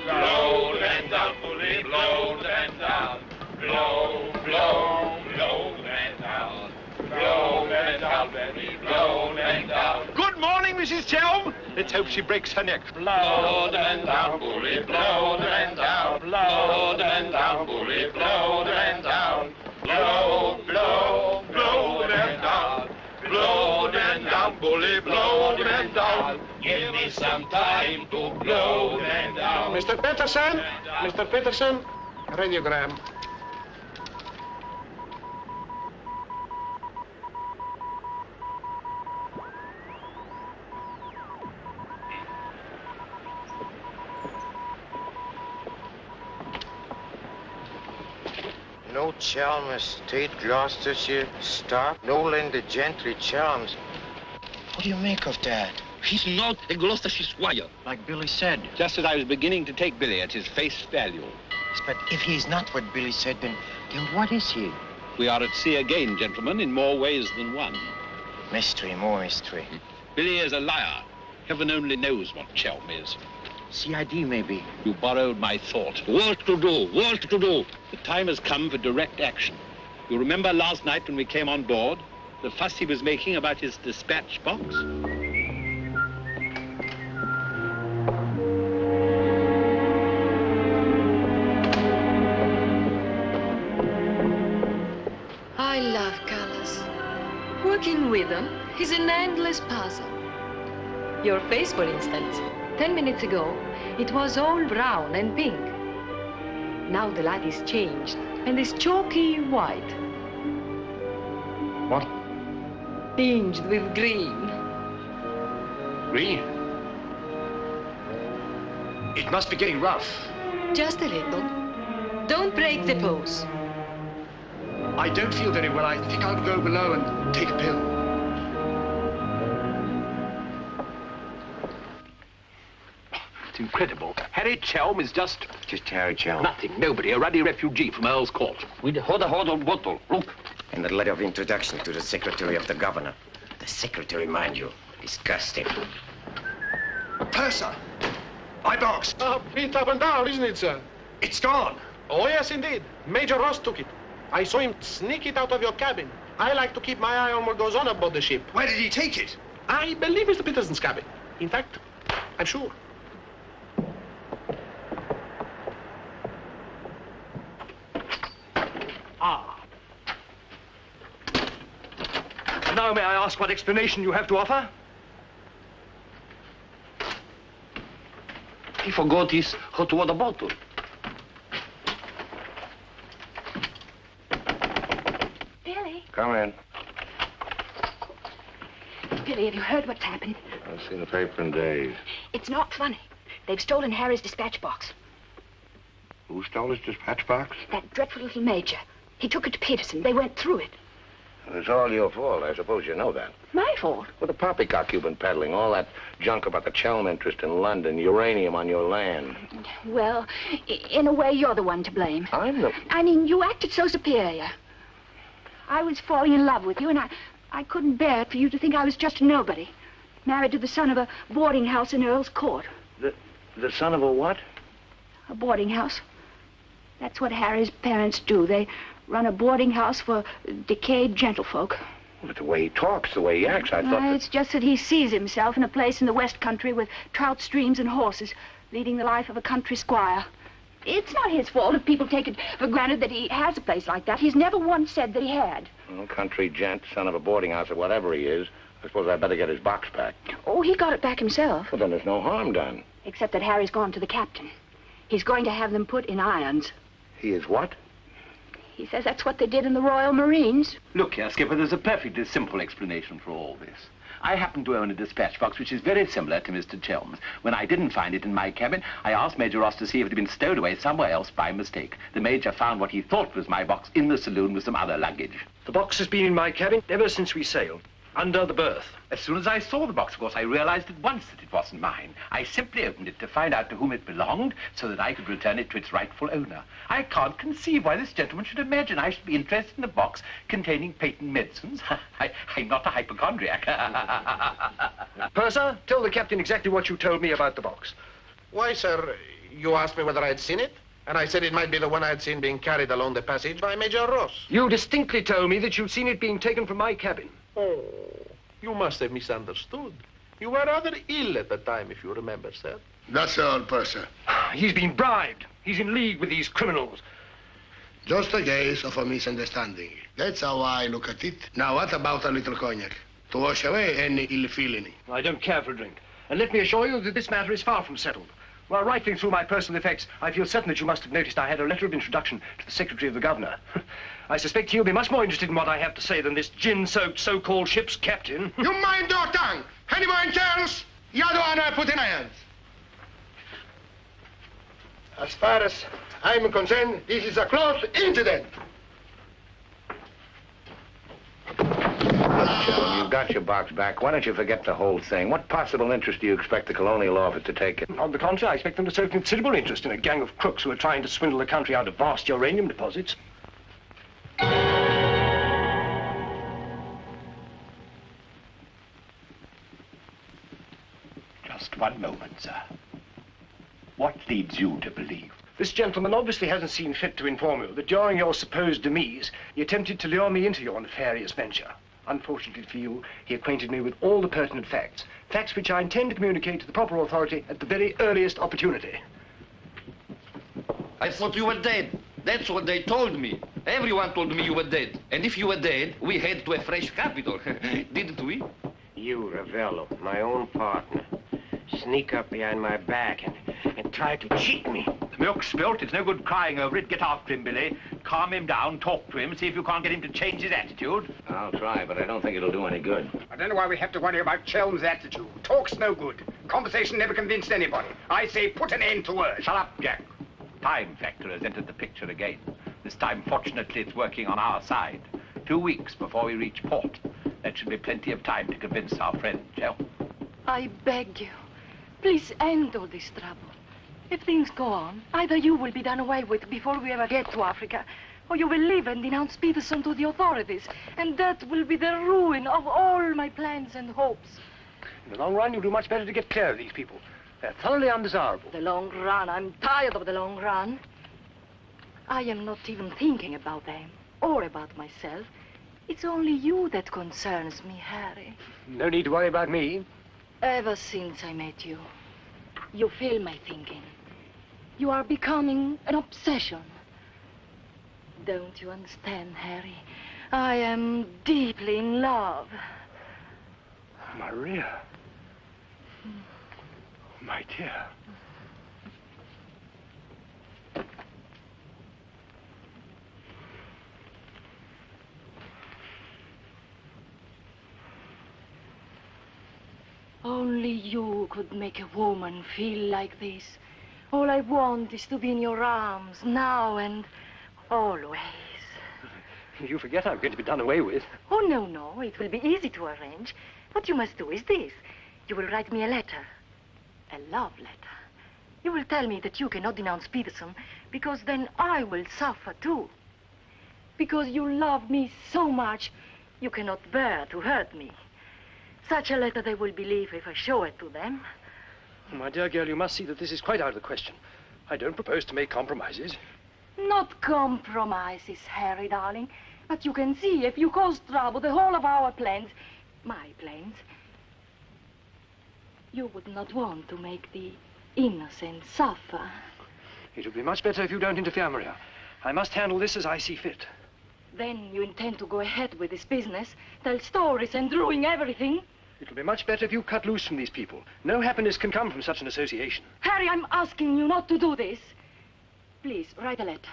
Blow and down, bully, blow and down. Blow, blow, blow and down. Blow and down, baby, blow and down. Good morning, Mrs. Chelm. Let's hope she breaks her neck. Blow and down, bully, blow and down. Blow and down, bully, blow and down. Blow, blow, blow and down. Blow and down, bully, blow and down. Give me some time to blow and down. Mr. Peterson? Mr. Peterson? Radiogram. No Chelm Estate, Gloucestershire. Stop. No Lender Gentry Chelms. What do you make of that? He's not a Gloucestershire squire. Like Billy said. Just as I was beginning to take Billy at his face value. But if he's not what Billy said, then what is he? We are at sea again, gentlemen, in more ways than one. Mystery, more mystery. Billy is a liar. Heaven only knows what Chelm is. CID, maybe. You borrowed my thought. What to do? What to do? The time has come for direct action. You remember last night when we came on board? The fuss he was making about his dispatch box? I love colors. Working with them is an endless puzzle. Your face, for instance. 10 minutes ago, it was all brown and pink. Now the light is changed and is chalky white. What? Tinged with green. Green? It must be getting rough. Just a little. Don't break the pose. I don't feel very well. I think I'll go below and take a pill. It's incredible. Harry Chelm is just Harry Chelm. nothing, nobody, a ruddy refugee from Earl's Court. With a hot bottle. Look. And the letter of introduction to the secretary of the governor. The secretary, mind you. Disgusting. Purser! My box! Feet up and down, isn't it, sir? It's gone. Oh, yes, indeed. Major Ross took it. I saw him sneak it out of your cabin. I like to keep my eye on what goes on aboard the ship. Where did he take it? I believe Mr. Peterson's cabin. In fact, I'm sure. Now may I ask what explanation you have to offer? He forgot his hot water bottle. Billy? Come in. Billy, have you heard what's happened? I've seen the paper in days. It's not funny. They've stolen Harry's dispatch box. Who stole his dispatch box? That dreadful little major. He took it to Peterson. They went through it. It's all your fault. I suppose you know that. My fault? Well, the poppycock you've been peddling, all that junk about the Chelm interest in London, uranium on your land. Well, in a way, you're the one to blame. I'm the... I mean, you acted so superior. I was falling in love with you, and I couldn't bear it for you to think I was just a nobody. Married to the son of a boarding house in Earl's Court. The son of a what? A boarding house. That's what Harry's parents do. They run a boarding house for decayed gentlefolk. But the way he talks, the way he acts, I thought that... It's just that he sees himself in a place in the West Country with trout streams and horses, leading the life of a country squire. It's not his fault if people take it for granted that he has a place like that. He's never once said that he had. Well, country gent, son of a boarding house or whatever he is, I suppose I'd better get his box back. Oh, he got it back himself. Well, then there's no harm done. Except that Harry's gone to the captain. He's going to have them put in irons. He is what? He says that's what they did in the Royal Marines. Look here, Skipper, there's a perfectly simple explanation for all this. I happen to own a dispatch box which is very similar to Mr. Chelm's. When I didn't find it in my cabin, I asked Major Ross to see if it had been stowed away somewhere else by mistake. The Major found what he thought was my box in the saloon with some other luggage. The box has been in my cabin ever since we sailed. Under the berth. As soon as I saw the box, of course, I realized at once that it wasn't mine. I simply opened it to find out to whom it belonged so that I could return it to its rightful owner. I can't conceive why this gentleman should imagine I should be interested in a box containing patent medicines. I'm not a hypochondriac. Purser, tell the captain exactly what you told me about the box. Why, sir, you asked me whether I'd seen it, and I said it might be the one I'd seen being carried along the passage by Major Ross. You distinctly told me that you'd seen it being taken from my cabin. Oh, you must have misunderstood. You were rather ill at the time, if you remember, sir. That's all, Purser. He's been bribed. He's in league with these criminals. Just a case of a misunderstanding. That's how I look at it. Now, what about a little cognac? To wash away any ill feeling. I don't care for a drink. And let me assure you that this matter is far from settled. While rifling through my personal effects, I feel certain that you must have noticed I had a letter of introduction to the Secretary of the Governor. I suspect he'll be much more interested in what I have to say than this gin-soaked so-called ship's captain. You mind your tongue! Anyone else? The other one I put in hands. As far as I'm concerned, this is a close incident. Look, Chelm, you've got your box back. Why don't you forget the whole thing? What possible interest do you expect the colonial office to take in? On the contrary, I expect them to show considerable interest in a gang of crooks who are trying to swindle the country out of vast uranium deposits. Just one moment, sir. What leads you to believe? This gentleman obviously hasn't seen fit to inform you that during your supposed demise, he attempted to lure me into your nefarious venture. Unfortunately for you, he acquainted me with all the pertinent facts. Facts which I intend to communicate to the proper authority at the very earliest opportunity. I thought you were dead. That's what they told me. Everyone told me you were dead. And if you were dead, we head to a fresh capital. Didn't we? You, Ravello, my own partner, sneak up behind my back and try to cheat me. The milk's spilt. It's no good crying over it. Get after him, Billy. Calm him down. Talk to him. See if you can't get him to change his attitude. I'll try, but I don't think it'll do any good. I don't know why we have to worry about Chelm's attitude. Talk's no good. Conversation never convinced anybody. I say put an end to words. Shut up, Jack. Time factor has entered the picture again. This time, fortunately, it's working on our side. 2 weeks before we reach port. That should be plenty of time to convince our friend, Chelm. I beg you, please end all this trouble. If things go on, either you will be done away with before we ever get to Africa, or you will leave and denounce Peterson to the authorities, and that will be the ruin of all my plans and hopes. In the long run, you'll do much better to get clear of these people. They're thoroughly undesirable. The long run. I'm tired of the long run. I am not even thinking about them or about myself. It's only you that concerns me, Harry. No need to worry about me. Ever since I met you, you fill my thinking. You are becoming an obsession. Don't you understand, Harry? I am deeply in love. Maria. My dear. Only you could make a woman feel like this. All I want is to be in your arms, now and always. You forget I'm going to be done away with. Oh, no, no. It will be easy to arrange. What you must do is this. You will write me a letter. A love letter. You will tell me that you cannot denounce Peterson, because then I will suffer too. Because you love me so much, you cannot bear to hurt me. Such a letter they will believe if I show it to them. My dear girl, you must see that this is quite out of the question. I don't propose to make compromises. Not compromises, Harry, darling. But you can see, if you cause trouble, the whole of our plans, my plans, you would not want to make the innocent suffer. It would be much better if you don't interfere, Maria. I must handle this as I see fit. Then you intend to go ahead with this business, tell stories and ruin everything? It'll be much better if you cut loose from these people. No happiness can come from such an association. Harry, I'm asking you not to do this. Please, write a letter.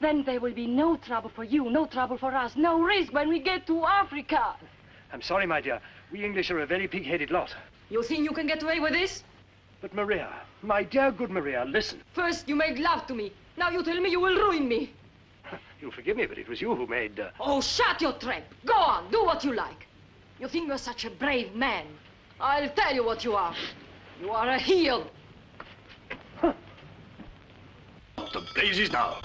Then there will be no trouble for you, no trouble for us, no risk when we get to Africa. I'm sorry, my dear. We English are a very pig-headed lot. You think you can get away with this? But Maria, my dear good Maria, listen. First you made love to me. Now you tell me you will ruin me. You'll forgive me, but it was you who made... Oh, shut your trap. Go on, do what you like. You think you're such a brave man. I'll tell you what you are. You are a heel. What the blazes now?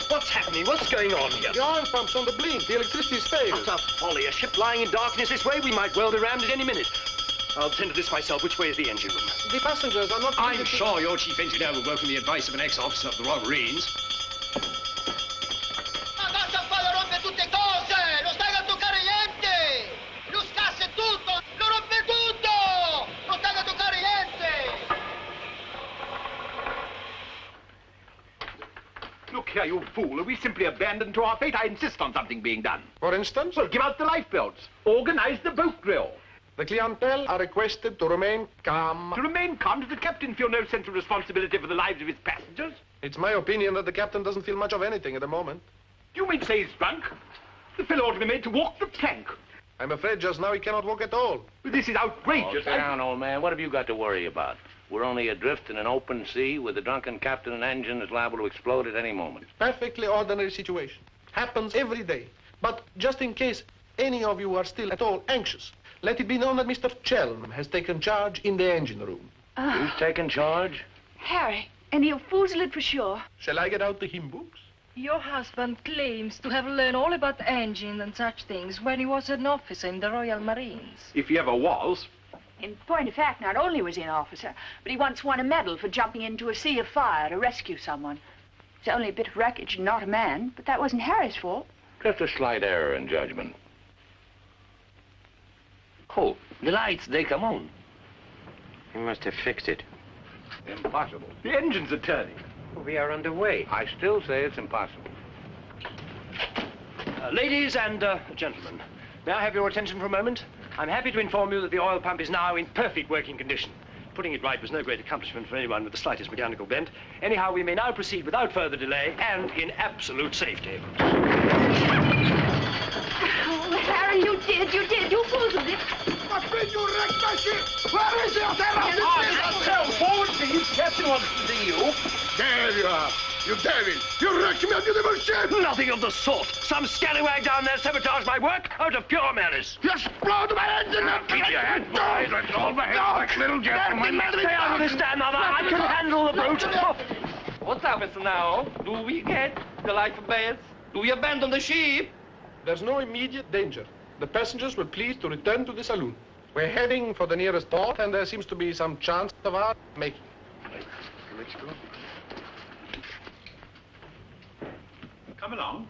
What's happening? What's going on here? The oil pump's on the blink. The electricity's failed. Utter folly. A ship lying in darkness this way, we might well be rammed at any minute. I'll tend to this myself. Which way is the engine room? The passengers are not... I'm sure your chief engineer will welcome the advice of an ex-officer of the Royal Marines. Look here, you fool. Are we simply abandoned to our fate? I insist on something being done. For instance? Well, give out the lifebelts. Organize the boat drill. The clientele are requested to remain calm. To remain calm? Does the captain feel no sense of responsibility for the lives of his passengers? It's my opinion that the captain doesn't feel much of anything at the moment. Do you mean to say he's drunk? The fellow ought to be made to walk the plank. I'm afraid just now he cannot walk at all. But this is outrageous. Oh, sit down, old man. What have you got to worry about? We're only adrift in an open sea with a drunken captain and engine that's liable to explode at any moment. Perfectly ordinary situation. Happens every day. But just in case any of you are still at all anxious, let it be known that Mr. Chelm has taken charge in the engine room. Who's taken charge? Harry, and he'll foozle it for sure. Shall I get out the hymn books? Your husband claims to have learned all about engines and such things when he was an officer in the Royal Marines. If he ever was. In point of fact, not only was he an officer, but he once won a medal for jumping into a sea of fire to rescue someone. It's only a bit of wreckage and not a man, but that wasn't Harry's fault. Just a slight error in judgment. Oh, the lights, they come on. You must have fixed it. Impossible. The engines are turning. We are underway. I still say it's impossible. Ladies and gentlemen, may I have your attention for a moment? I'm happy to inform you that the oil pump is now in perfect working condition. Putting it right was no great accomplishment for anyone with the slightest mechanical bent. Anyhow, we may now proceed without further delay and in absolute safety. Oh, Harry, you did. You foozled it. What made you wreck my ship? Where is your Forward, please. Captain wants to see you. There you are. You devil! You wrecked me, beautiful ship! Nothing of the sort. Some scallywag down there sabotaged my work out of pure malice. You explode my engine! Now, keep your head, boys. Let's all behave like little gentlemen. Stay out of this, Dan, mother. I can handle the boat. What happens now? Do we get the life belts? Do we abandon the ship? There's no immediate danger. The passengers will please to return to the saloon. We're heading for the nearest port, and there seems to be some chance of our making it. Let's go. Come along.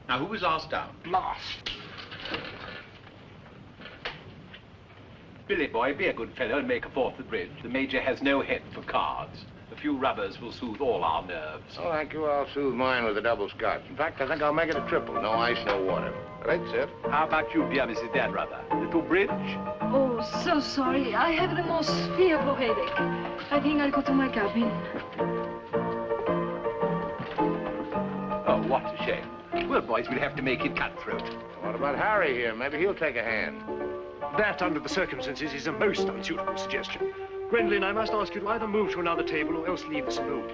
Now, who was last down? Last. Billy boy, be a good fellow and make a fourth the bridge. The Major has no head for cards. A few rubbers will soothe all our nerves. Oh, thank you. I'll soothe mine with a double scotch. In fact, I think I'll make it a triple. No ice, no water. Right, sir. How about you, dear Mrs. Dannreuther? Little bridge? Oh, so sorry. I have the most fearful headache. I think I'll go to my cabin. Oh, what a shame. Well, boys, we'll have to make it cutthroat. What about Harry here? Maybe he'll take a hand. That, under the circumstances, is a most unsuitable suggestion. Gwendolen, I must ask you to either move to another table or else leave the saloon.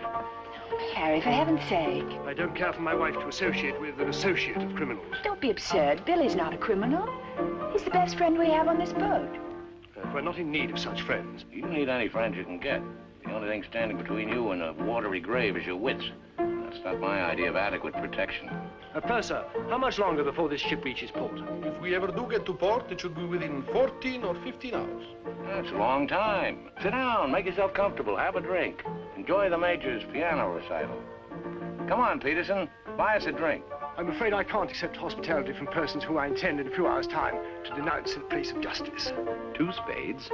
Harry, for heaven's sake. I don't care for my wife to associate with an associate of criminals. Don't be absurd. Billy's not a criminal. He's the best friend we have on this boat. We're not in need of such friends. You need any friends you can get. The only thing standing between you and a watery grave is your wits. That's not my idea of adequate protection. Purser, how much longer before this ship reaches port? If we ever do get to port, it should be within 14 or 15 hours. That's a long time. Sit down, make yourself comfortable, have a drink. Enjoy the Major's piano recital. Come on, Peterson, buy us a drink. I'm afraid I can't accept hospitality from persons who I intend in a few hours' time to denounce in place of justice. 2 spades?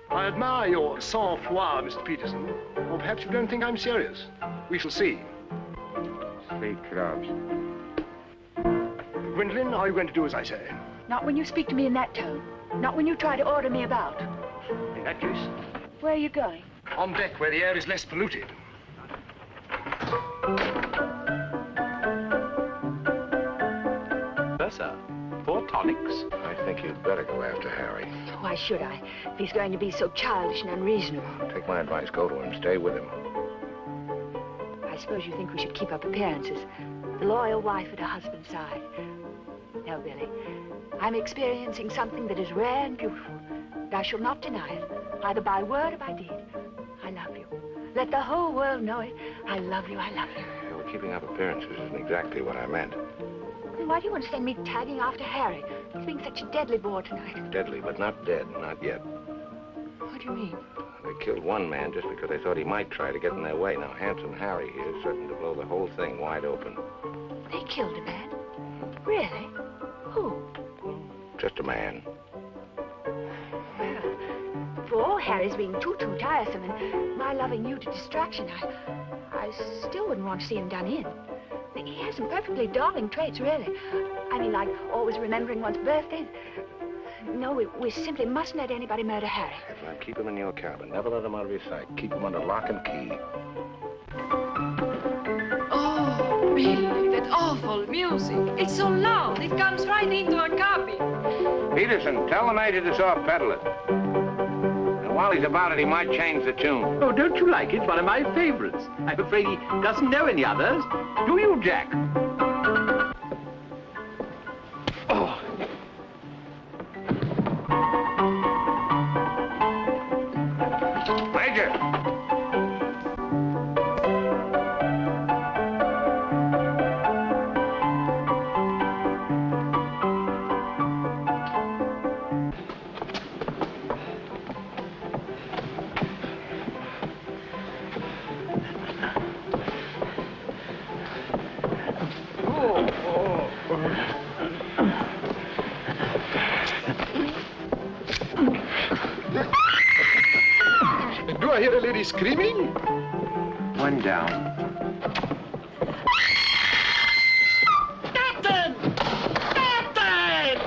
I admire your sang-froid, Mr. Peterson. Or perhaps you don't think I'm serious. We shall see. 3 clubs. Gwendolen, are you going to do as I say? Not when you speak to me in that tone. Not when you try to order me about. In that case... Where are you going? On deck, where the air is less polluted. Purser, 4 tonics? I think you'd better go after Harry. Why should I? If he's going to be so childish and unreasonable. Take my advice, go to him, stay with him. I suppose you think we should keep up appearances. The loyal wife at her husband's side. No, Billy. I'm experiencing something that is rare and beautiful. And I shall not deny it, either by word or by deed. I love you. Let the whole world know it. I love you, I love you. Yeah, well, keeping up appearances isn't exactly what I meant. Then why do you want to send me tagging after Harry? He's being such a deadly bore tonight. Deadly, but not dead, not yet. What do you mean? They killed one man just because they thought he might try to get in their way. Now, handsome Harry here is certain to blow the whole thing wide open. They killed a man? Really? Who? Just a man. Well, for all Harry's being too tiresome and my loving you to distraction, I still wouldn't want to see him done in. He has some perfectly darling traits, really. I mean, like always remembering one's birthday. No, we simply mustn't let anybody murder Harry. Now, keep him in your cabin. Never let him out of your sight. Keep him under lock and key. Oh, Billy, that awful music. It's so loud. It comes right into our cabin. Peterson, tell the Major to soft pedal it. And while he's about it, he might change the tune. Oh, don't you like it? One of my favorites. I'm afraid he doesn't know any others. Do you, Jack? Oh. Major! Do I hear a lady screaming? One down. Captain! Captain!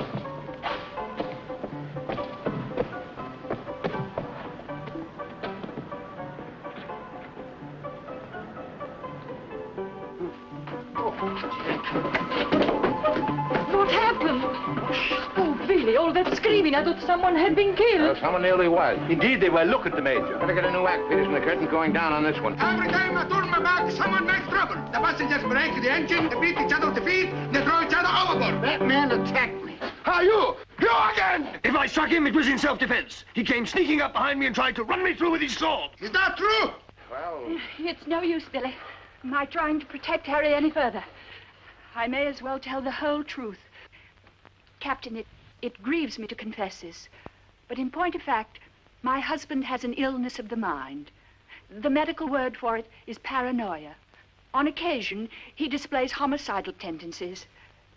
What happened? Oh, Billy, all that screaming. I thought someone had been killed. Well, someone nearly was. Indeed, they were. Look at the Major. Better get a new act, Peterson. The curtain's going down on this one. Every time I turn my back, someone makes trouble. The passengers break the engine, they beat each other with the feet, they throw each other overboard. That man attacked me. How you? You again! If I struck him, it was in self-defense. He came sneaking up behind me and tried to run me through with his sword. Is that true? Well... It's no use, Billy. My trying to protect Harry any further. I may as well tell the whole truth. Captain, it grieves me to confess this, but in point of fact, my husband has an illness of the mind. The medical word for it is paranoia. On occasion, he displays homicidal tendencies.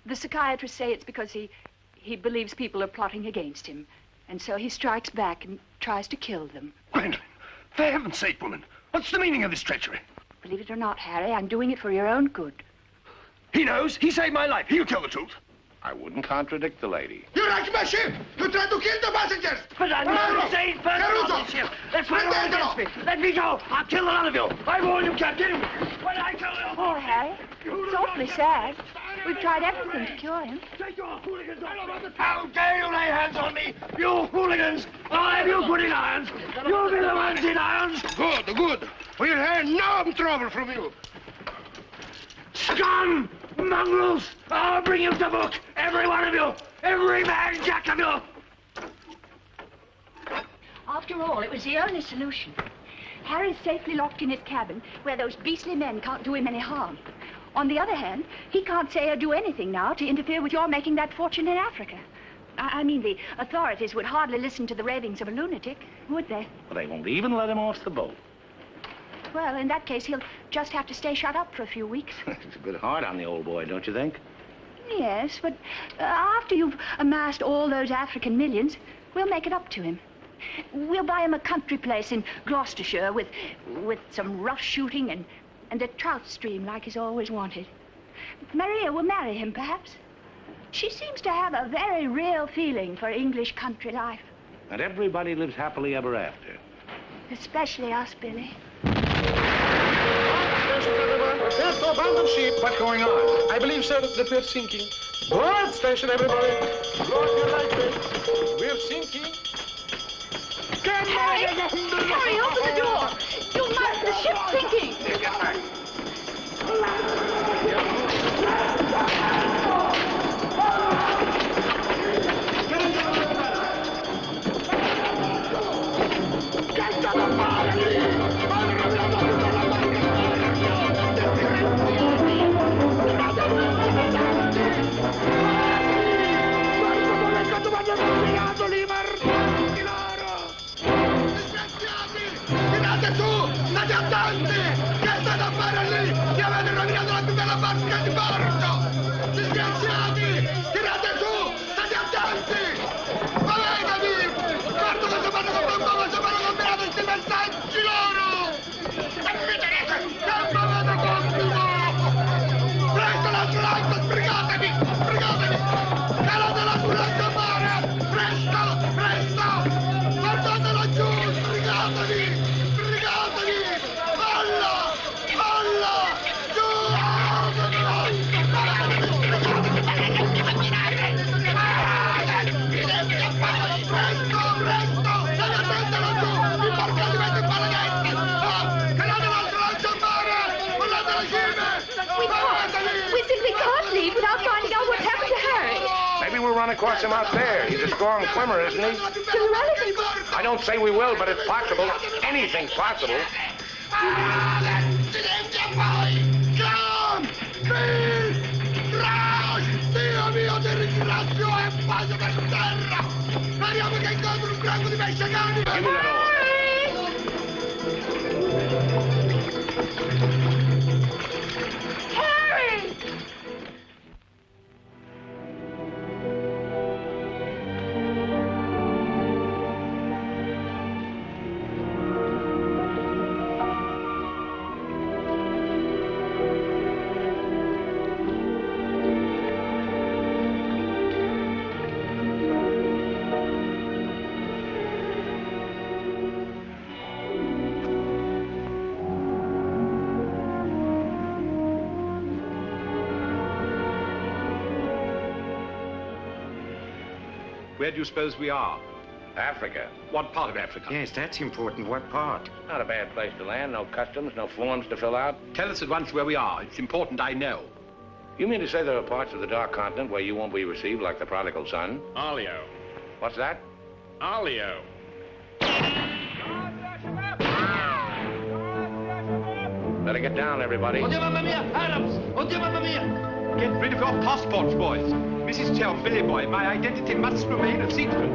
The psychiatrists say it's because he believes people are plotting against him, and so he strikes back and tries to kill them. Gwendolen, for heaven's sake, woman, what's the meaning of this treachery? Believe it or not, Harry, I'm doing it for your own good. He knows. He saved my life. He'll tell the truth. I wouldn't contradict the lady. You wrecked my ship! You tried to kill the passengers! But I'm not a sane person on this ship. That's why you're against me. Let me go. I'll kill the lot of you. I warn you, Captain. When I tell you... Poor Harry. It's awfully sad. We've tried everything to cure him. Take your hooligans off. How dare you lay hands on me? You hooligans. I'll have you put in irons. You'll be the ones in irons. Good, good. We'll have no trouble from you. Scum! Mongrels! I'll bring you to book! Every one of you! Every man jack of you! After all, it was the only solution. Harry's safely locked in his cabin, where those beastly men can't do him any harm. On the other hand, he can't say or do anything now to interfere with your making that fortune in Africa. I mean, the authorities would hardly listen to the ravings of a lunatic, would they? Well, they won't even let him off the boat. Well, in that case, he'll just have to stay shut up for a few weeks. It's a bit hard on the old boy, don't you think? Yes, but after you've amassed all those African millions, we'll make it up to him. We'll buy him a country place in Gloucestershire with some rough shooting and a trout stream like he's always wanted. Maria will marry him, perhaps. She seems to have a very real feeling for English country life. And everybody lives happily ever after. Especially us, Billy. Prepare to abandon ship. What's going on? I believe, sir, that we're sinking. Board station, everybody. Lower your light weight. We're sinking. Harry! Harry, open the door! You must! The ship's sinking! Tirate su! State attenti! Che state a fare lì? Che avete rovinato la più bella barca di porto! Disgraziati! Tirate su! State attenti! Muovetevi! Guarda cosa fanno con Bombo, cosa fanno con Beato questi messaggi loro! E mi tenete! Che avete compito! Presto l'altro lato! Sbrigatevi! Sbrigatevi! Calatela sull'altro mare! Presto! Presto! Guardatelo giù! Sbrigatevi! We can't leave without finding out what's happened to Harry. Maybe we'll run across him out there. He's a strong swimmer, isn't he? Do you really think... I don't say we will, but it's possible. Anything's possible. John! Bill! Crash! Dio mio, ti ringrazio e pace per terra! Speriamo che incontri un branco di pesce cani! Harry! Where do you suppose we are? Africa. What part of Africa? Yes, that's important. What part? Not a bad place to land. No customs, no forms to fill out. Tell us at once where we are. It's important I know. You mean to say there are parts of the Dark Continent where you won't be received like the prodigal son? Alio. What's that? Alio. Better get down, everybody. Oddio, mamma mia! Arabs! Oddio, mamma mia! Get rid of your passports, boys. Mrs. Chelm, Billy boy, my identity must remain a secret.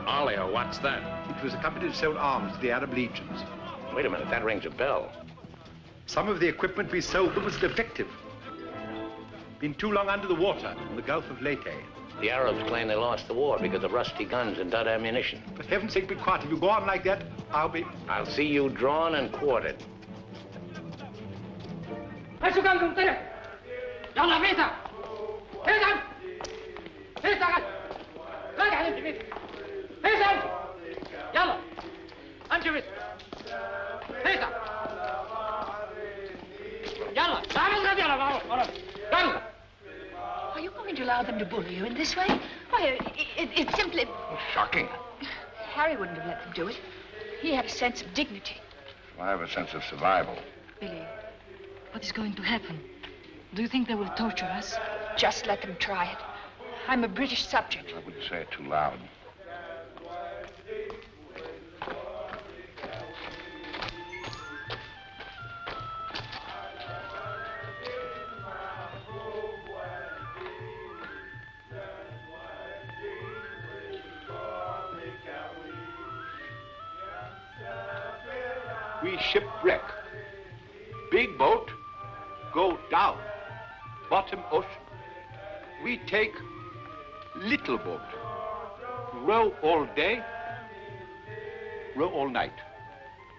Alio, what's that? It was a company that sold arms to the Arab legions. Wait a minute, that rings a bell. Some of the equipment we sold was defective. Been too long under the water in the Gulf of Leyte. The Arabs claim they lost the war because of rusty guns and dud ammunition. For heaven's sake, be quiet. If you go on like that, I'll see you drawn and quartered. يلا بيتك بيتك بيتك راجع انت بيتك بيتك يلا امشي بيتك بيتك يلا تعال غد يلا يلا. Are you going to allow them to bully you in this way? Why, it's simply... Shocking. Harry wouldn't have let them do it. He had a sense of dignity. I have a sense of survival. Billy, what is going to happen? Do you think they will torture us? Just let them try it. I'm a British subject. I wouldn't say it too loud. We shipwreck. Big boat, go down. Bottom ocean. We take little boat. Row all day, row all night.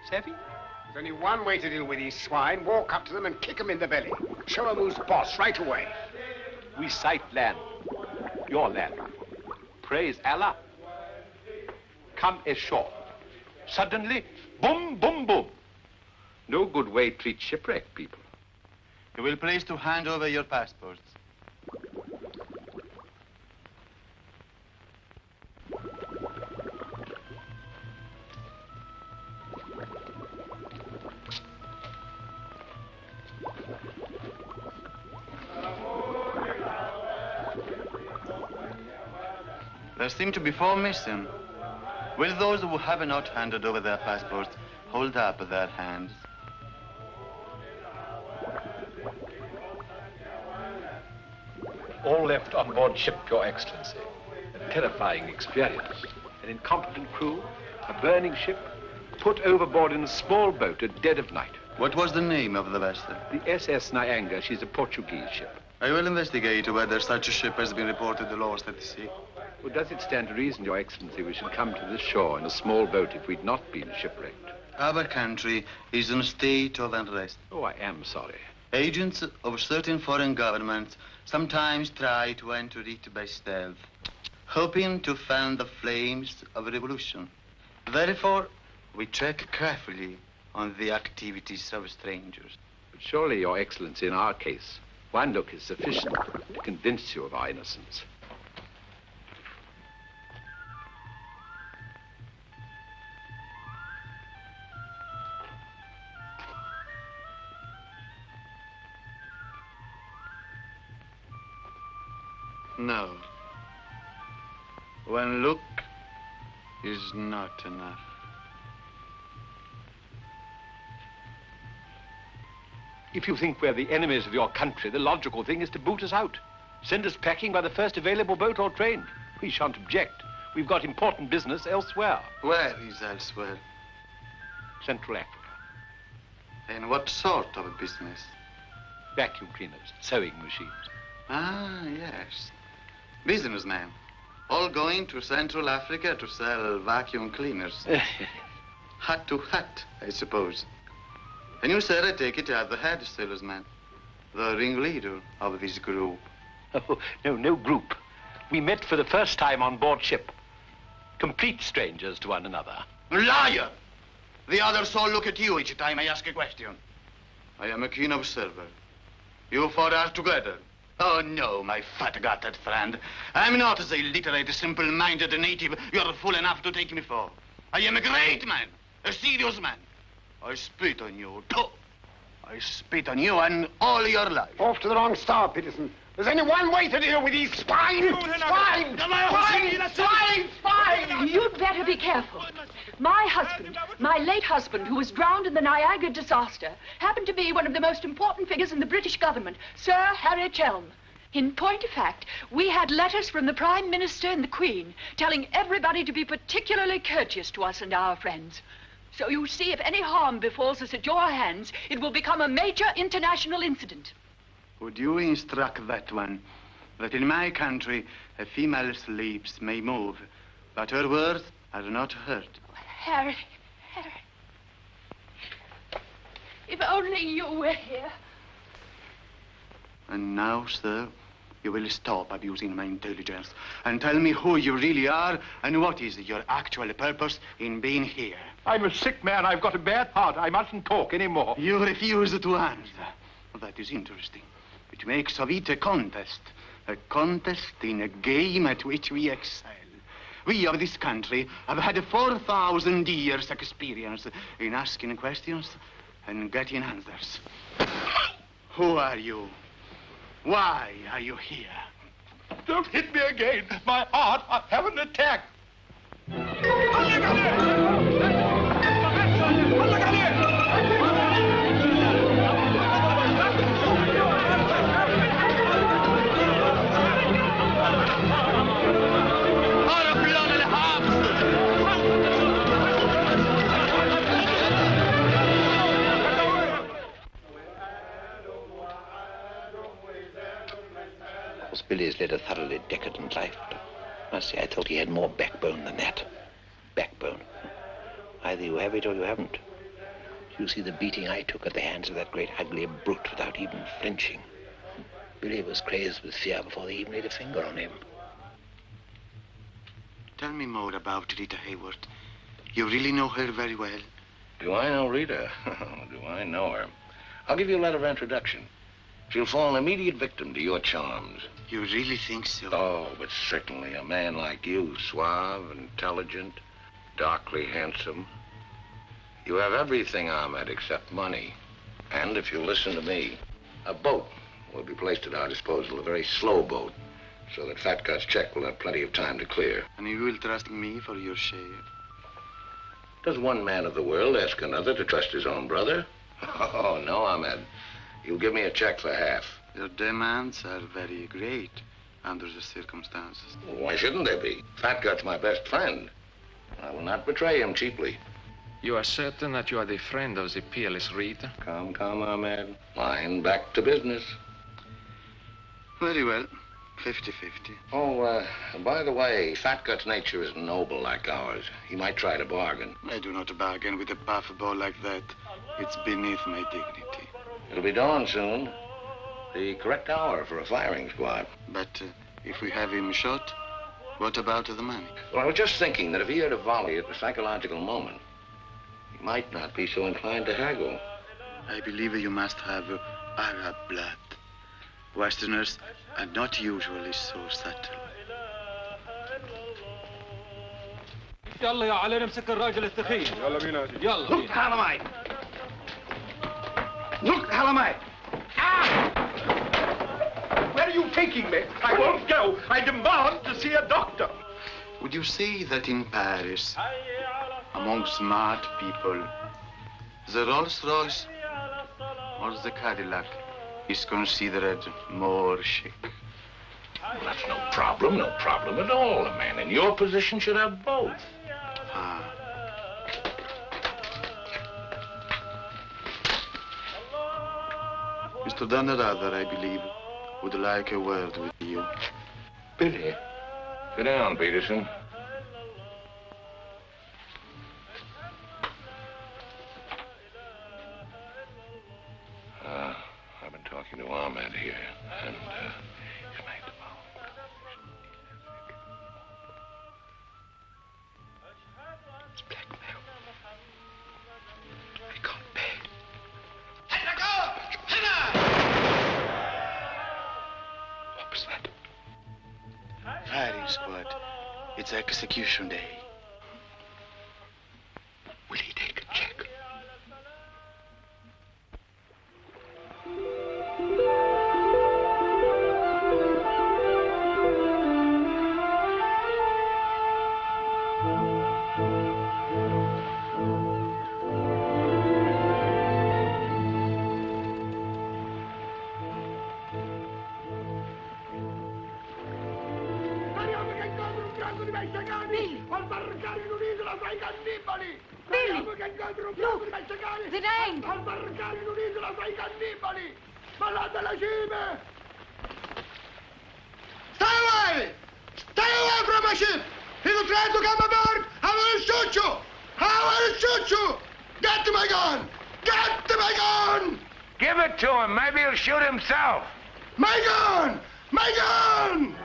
Savvy? There's only one way to deal with these swine. Walk up to them and kick them in the belly. Show them who's boss right away. We sight land. Your land. Praise Allah. Come ashore. Suddenly, boom, boom, boom. No good way to treat shipwrecked people. You will please to hand over your passports. There seem to be 4 missing. Will those who have not handed over their passports hold up their hands? All left on board ship, Your Excellency. A terrifying experience. An incompetent crew, a burning ship, put overboard in a small boat at dead of night. What was the name of the vessel? The SS Nyanga. She's a Portuguese ship. I will investigate whether such a ship has been reported lost at sea. Well, does it stand to reason, Your Excellency, we should come to this shore in a small boat if we'd not been shipwrecked? Our country is in a state of unrest. Oh, I am sorry. Agents of certain foreign governments sometimes try to enter it by stealth, hoping to fan the flames of revolution. Therefore, we check carefully on the activities of strangers. But surely, Your Excellency, in our case, one look is sufficient to convince you of our innocence. No. One look is not enough. If you think we're the enemies of your country, the logical thing is to boot us out. Send us packing by the first available boat or train. We shan't object. We've got important business elsewhere. Where is elsewhere? Central Africa. And what sort of a business? Vacuum cleaners, sewing machines. Ah, yes. Businessmen. All going to Central Africa to sell vacuum cleaners. Hut to hut, I suppose. And you, sir, I take it, are the head salesman, the ringleader of this group. Oh, no group. We met for the first time on board ship. Complete strangers to one another. Liar! The others all look at you each time I ask a question. I am a keen observer. You 4 are together. Oh, no, my fat-gutted friend. I'm not the illiterate, simple-minded native you're fool enough to take me for. I am a great man, a serious man. I spit on you, too. I spit on you and all your life. Off to the wrong star, Peterson. There's only one way to deal with these swine! Swine! Swine! You'd better be careful. My husband, my late husband, who was drowned in the Niagara disaster, happened to be one of the most important figures in the British government, Sir Harry Chelm. In point of fact, we had letters from the Prime Minister and the Queen telling everybody to be particularly courteous to us and our friends. So you see, if any harm befalls us at your hands, it will become a major international incident. Would you instruct that one that in my country a female's lips may move, but her words are not heard? Harry. If only you were here. And now, sir, you will stop abusing my intelligence and tell me who you really are and what is your actual purpose in being here. I'm a sick man. I've got a bad heart. I mustn't talk anymore. You refuse to answer. That is interesting. It makes of it a contest in a game at which we excel. We of this country have had 4,000 years' experience in asking questions and getting answers. Who are you? Why are you here? Don't hit me again. My heart. I have an attack. Billy's led a thoroughly decadent life, but I must say I thought he had more backbone than that. Backbone. Either you have it or you haven't. You see the beating I took at the hands of that great ugly brute without even flinching. Billy was crazed with fear before they even laid a finger on him. Tell me more about Rita Hayworth. You really know her very well? Do I know Rita? Do I know her? I'll give you a letter of introduction. She'll fall an immediate victim to your charms. You really think so? Oh, but certainly. A man like you, suave, intelligent, darkly handsome. You have everything, Ahmed, except money. And if you listen to me, a boat will be placed at our disposal, a very slow boat, so that Fat Gut's check will have plenty of time to clear. And you will trust me for your share? Does one man of the world ask another to trust his own brother? Oh, no, Ahmed. You'll give me a check for half. Your demands are very great under the circumstances. Well, why shouldn't they be? Fat Gut's my best friend. I will not betray him cheaply. You are certain that you are the friend of the peerless Rita? Come, Ahmed. Line back to business. Very well. 50-50. Oh, by the way, Fat Gut's nature is noble like ours. He might try to bargain. I do not bargain with a puffball like that. It's beneath my dignity. It'll be dawn soon. The correct hour for a firing squad. But if we have him shot, what about the money? Well, I was just thinking that if he had a volley at the psychological moment, he might not be so inclined to haggle. I believe you must have Arab blood. Westerners are not usually so subtle. يلا يا علي نمسك الراجل الثخين. يلا بينا يلا. Look, Halamai. Look, Halamai. Ah! Where are you taking me? I won't go. I demand to see a doctor. Would you say that in Paris, among smart people, the Rolls-Royce or the Cadillac is considered more chic? Well, that's no problem at all. A man in your position should have both. Ah. Mr. Dannreuthers, I believe, would like a word with you. Billy. Sit down, Peterson. I've been talking to Ahmed here, and he's made the vow. It's blackmail. I can't pay. What was that? Firing squad. It's execution day. Will he take a check? The name! Stay away! Stay away from my ship! If you try to come aboard, I will shoot you! I will shoot you! Get my gun! Get my gun! Give it to him. Maybe he'll shoot himself. My gun! My gun!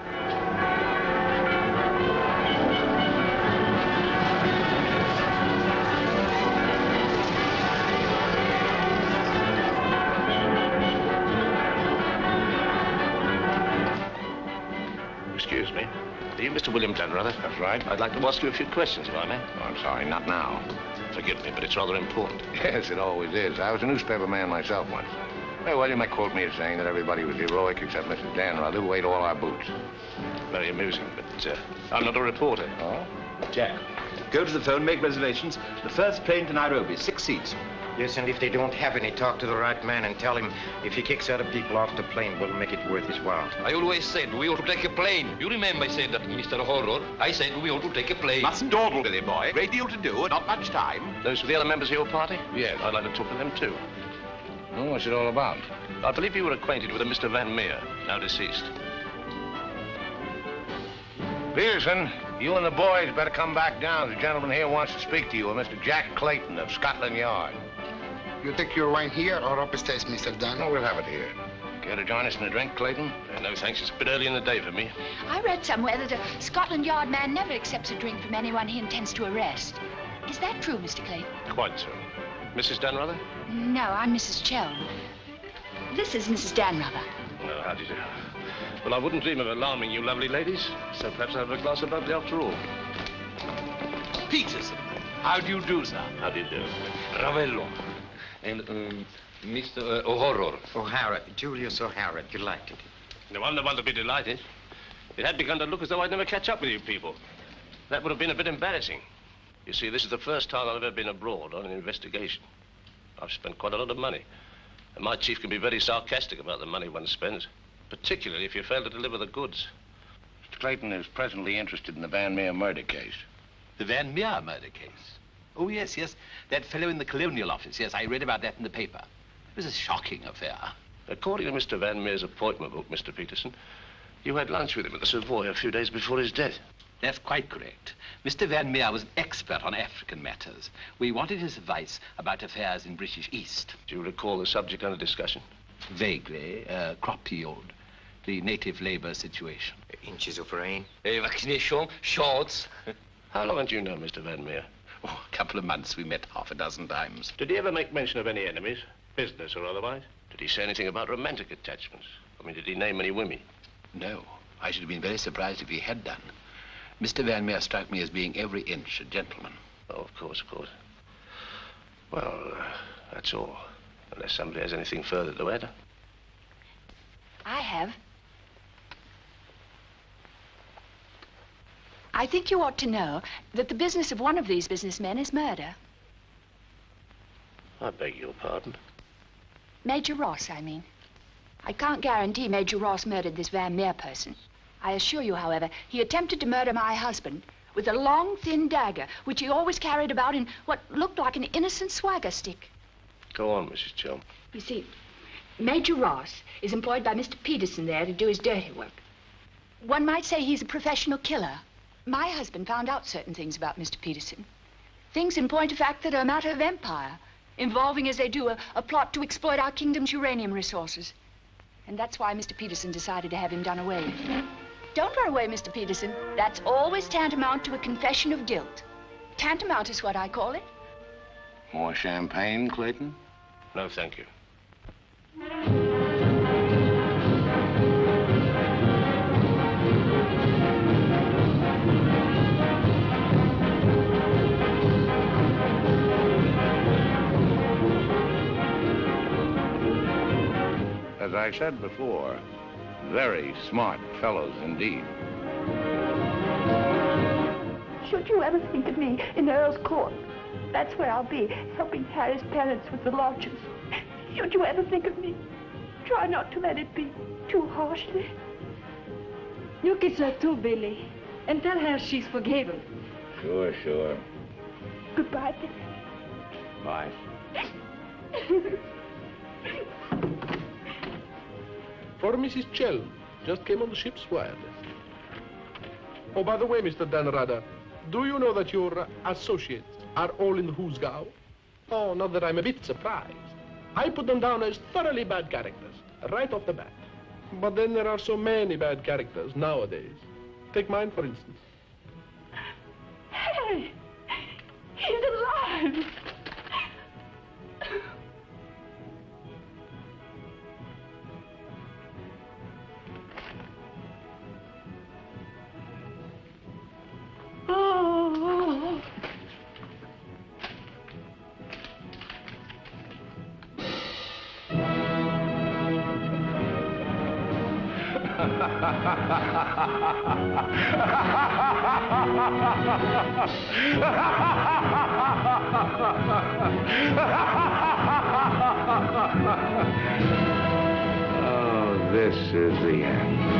Excuse me. Are you Mr. William Dannreuther? That's right. I'd like to ask you a few questions, if I may. Oh, I'm sorry, not now. Forgive me, but it's rather important. Yes, it always is. I was a newspaper man myself once. Hey, well, you might quote me as saying that everybody was heroic except Mrs. Dannreuther, who ate all our boots. Very amusing, but I'm not a reporter. Oh? Jack, go to the phone, make reservations. The first plane to Nairobi, 6 seats. Yes, and if they don't have any, talk to the right man and tell him if he kicks other people off the plane, we'll make it worth his while. I always said we ought to take a plane. You remember I said that, Mr. Horror? I said we ought to take a plane. Mustn't dawdle, Billy boy. Great deal to do, not much time. Those were the other members of your party? Yes. I'd like to talk to them, too. Oh, what's it all about? I believe you were acquainted with a Mr. Van Meer, now deceased. Peterson, you and the boys better come back down. The gentleman here wants to speak to you, a Mr. Jack Clayton of Scotland Yard. You take your wine here or upstairs, Mr. Dunn? No, we'll have it here. Care to join us in a drink, Clayton? No, thanks. It's a bit early in the day for me. I read somewhere that a Scotland Yard man never accepts a drink from anyone he intends to arrest. Is that true, Mr. Clayton? Quite so. Mrs. Dannreuther? No, I'm Mrs. Chelm. This is Mrs. Dannreuther. Oh, how do you do? Well, I wouldn't dream of alarming you lovely ladies, so perhaps I'll have a glass of bubbly after all. Peterson, how do you do, sir? How do you do? Ravello. And, Mr. Horror. O'Hara, Julius O'Hara, delighted. No, I'm the one to be delighted. It had begun to look as though I'd never catch up with you people. That would have been a bit embarrassing. You see, this is the first time I've ever been abroad on an investigation. I've spent quite a lot of money. And my chief can be very sarcastic about the money one spends, particularly if you fail to deliver the goods. Mr. Clayton is presently interested in the Van Meer murder case. The Van Meer murder case? Oh, yes, yes. That fellow in the Colonial Office. Yes, I read about that in the paper. It was a shocking affair. According to Mr. Van Meer's appointment book, Mr. Peterson, you had lunch with him at the Savoy a few days before his death. That's quite correct. Mr. Van Meer was an expert on African matters. We wanted his advice about affairs in British East. Do you recall the subject under discussion? Vaguely. Crop yield, the native labor situation. Inches of rain. Vaccination, shots. How long do you know Mr. Van Meer? Oh, a couple of months. We met half a dozen times. Did he ever make mention of any enemies, business or otherwise? Did he say anything about romantic attachments? I mean, did he name any women? No. I should have been very surprised if he had done. Mr. Van Meer struck me as being every inch a gentleman. Oh, of course, of course. Well, that's all. Unless somebody has anything further to add. I have. I think you ought to know that the business of one of these businessmen is murder. I beg your pardon. Major Ross, I mean. I can't guarantee Major Ross murdered this Van Meer person. I assure you, however, he attempted to murder my husband with a long, thin dagger, which he always carried about in what looked like an innocent swagger stick. Go on, Mrs. Chelm. You see, Major Ross is employed by Mr. Peterson there to do his dirty work. One might say he's a professional killer. My husband found out certain things about Mr. Peterson. Things, in point of fact, that are a matter of empire, involving, as they do, a plot to exploit our kingdom's uranium resources. And that's why Mr. Peterson decided to have him done away with. Don't run away, Mr. Peterson. That's always tantamount to a confession of guilt. Tantamount is what I call it. More champagne, Clayton? No, thank you. As I said before, very smart fellows indeed. Should you ever think of me in Earl's Court, that's where I'll be, helping Harry's parents with the lodgers. Should you ever think of me, try not to let it be too harshly. You kiss her too, Billy, and tell her she's forgiven. Sure, sure. Goodbye, Billy. Bye. For Mrs. Chelm, just came on the ship's wireless. Oh, by the way, Mr. Dannreuther, do you know that your associates are all in the Hoosgow? Oh, not that I'm a bit surprised. I put them down as thoroughly bad characters, right off the bat. But then there are so many bad characters nowadays. Take mine, for instance. Hey, he's alive. Oh. Oh, this is the end.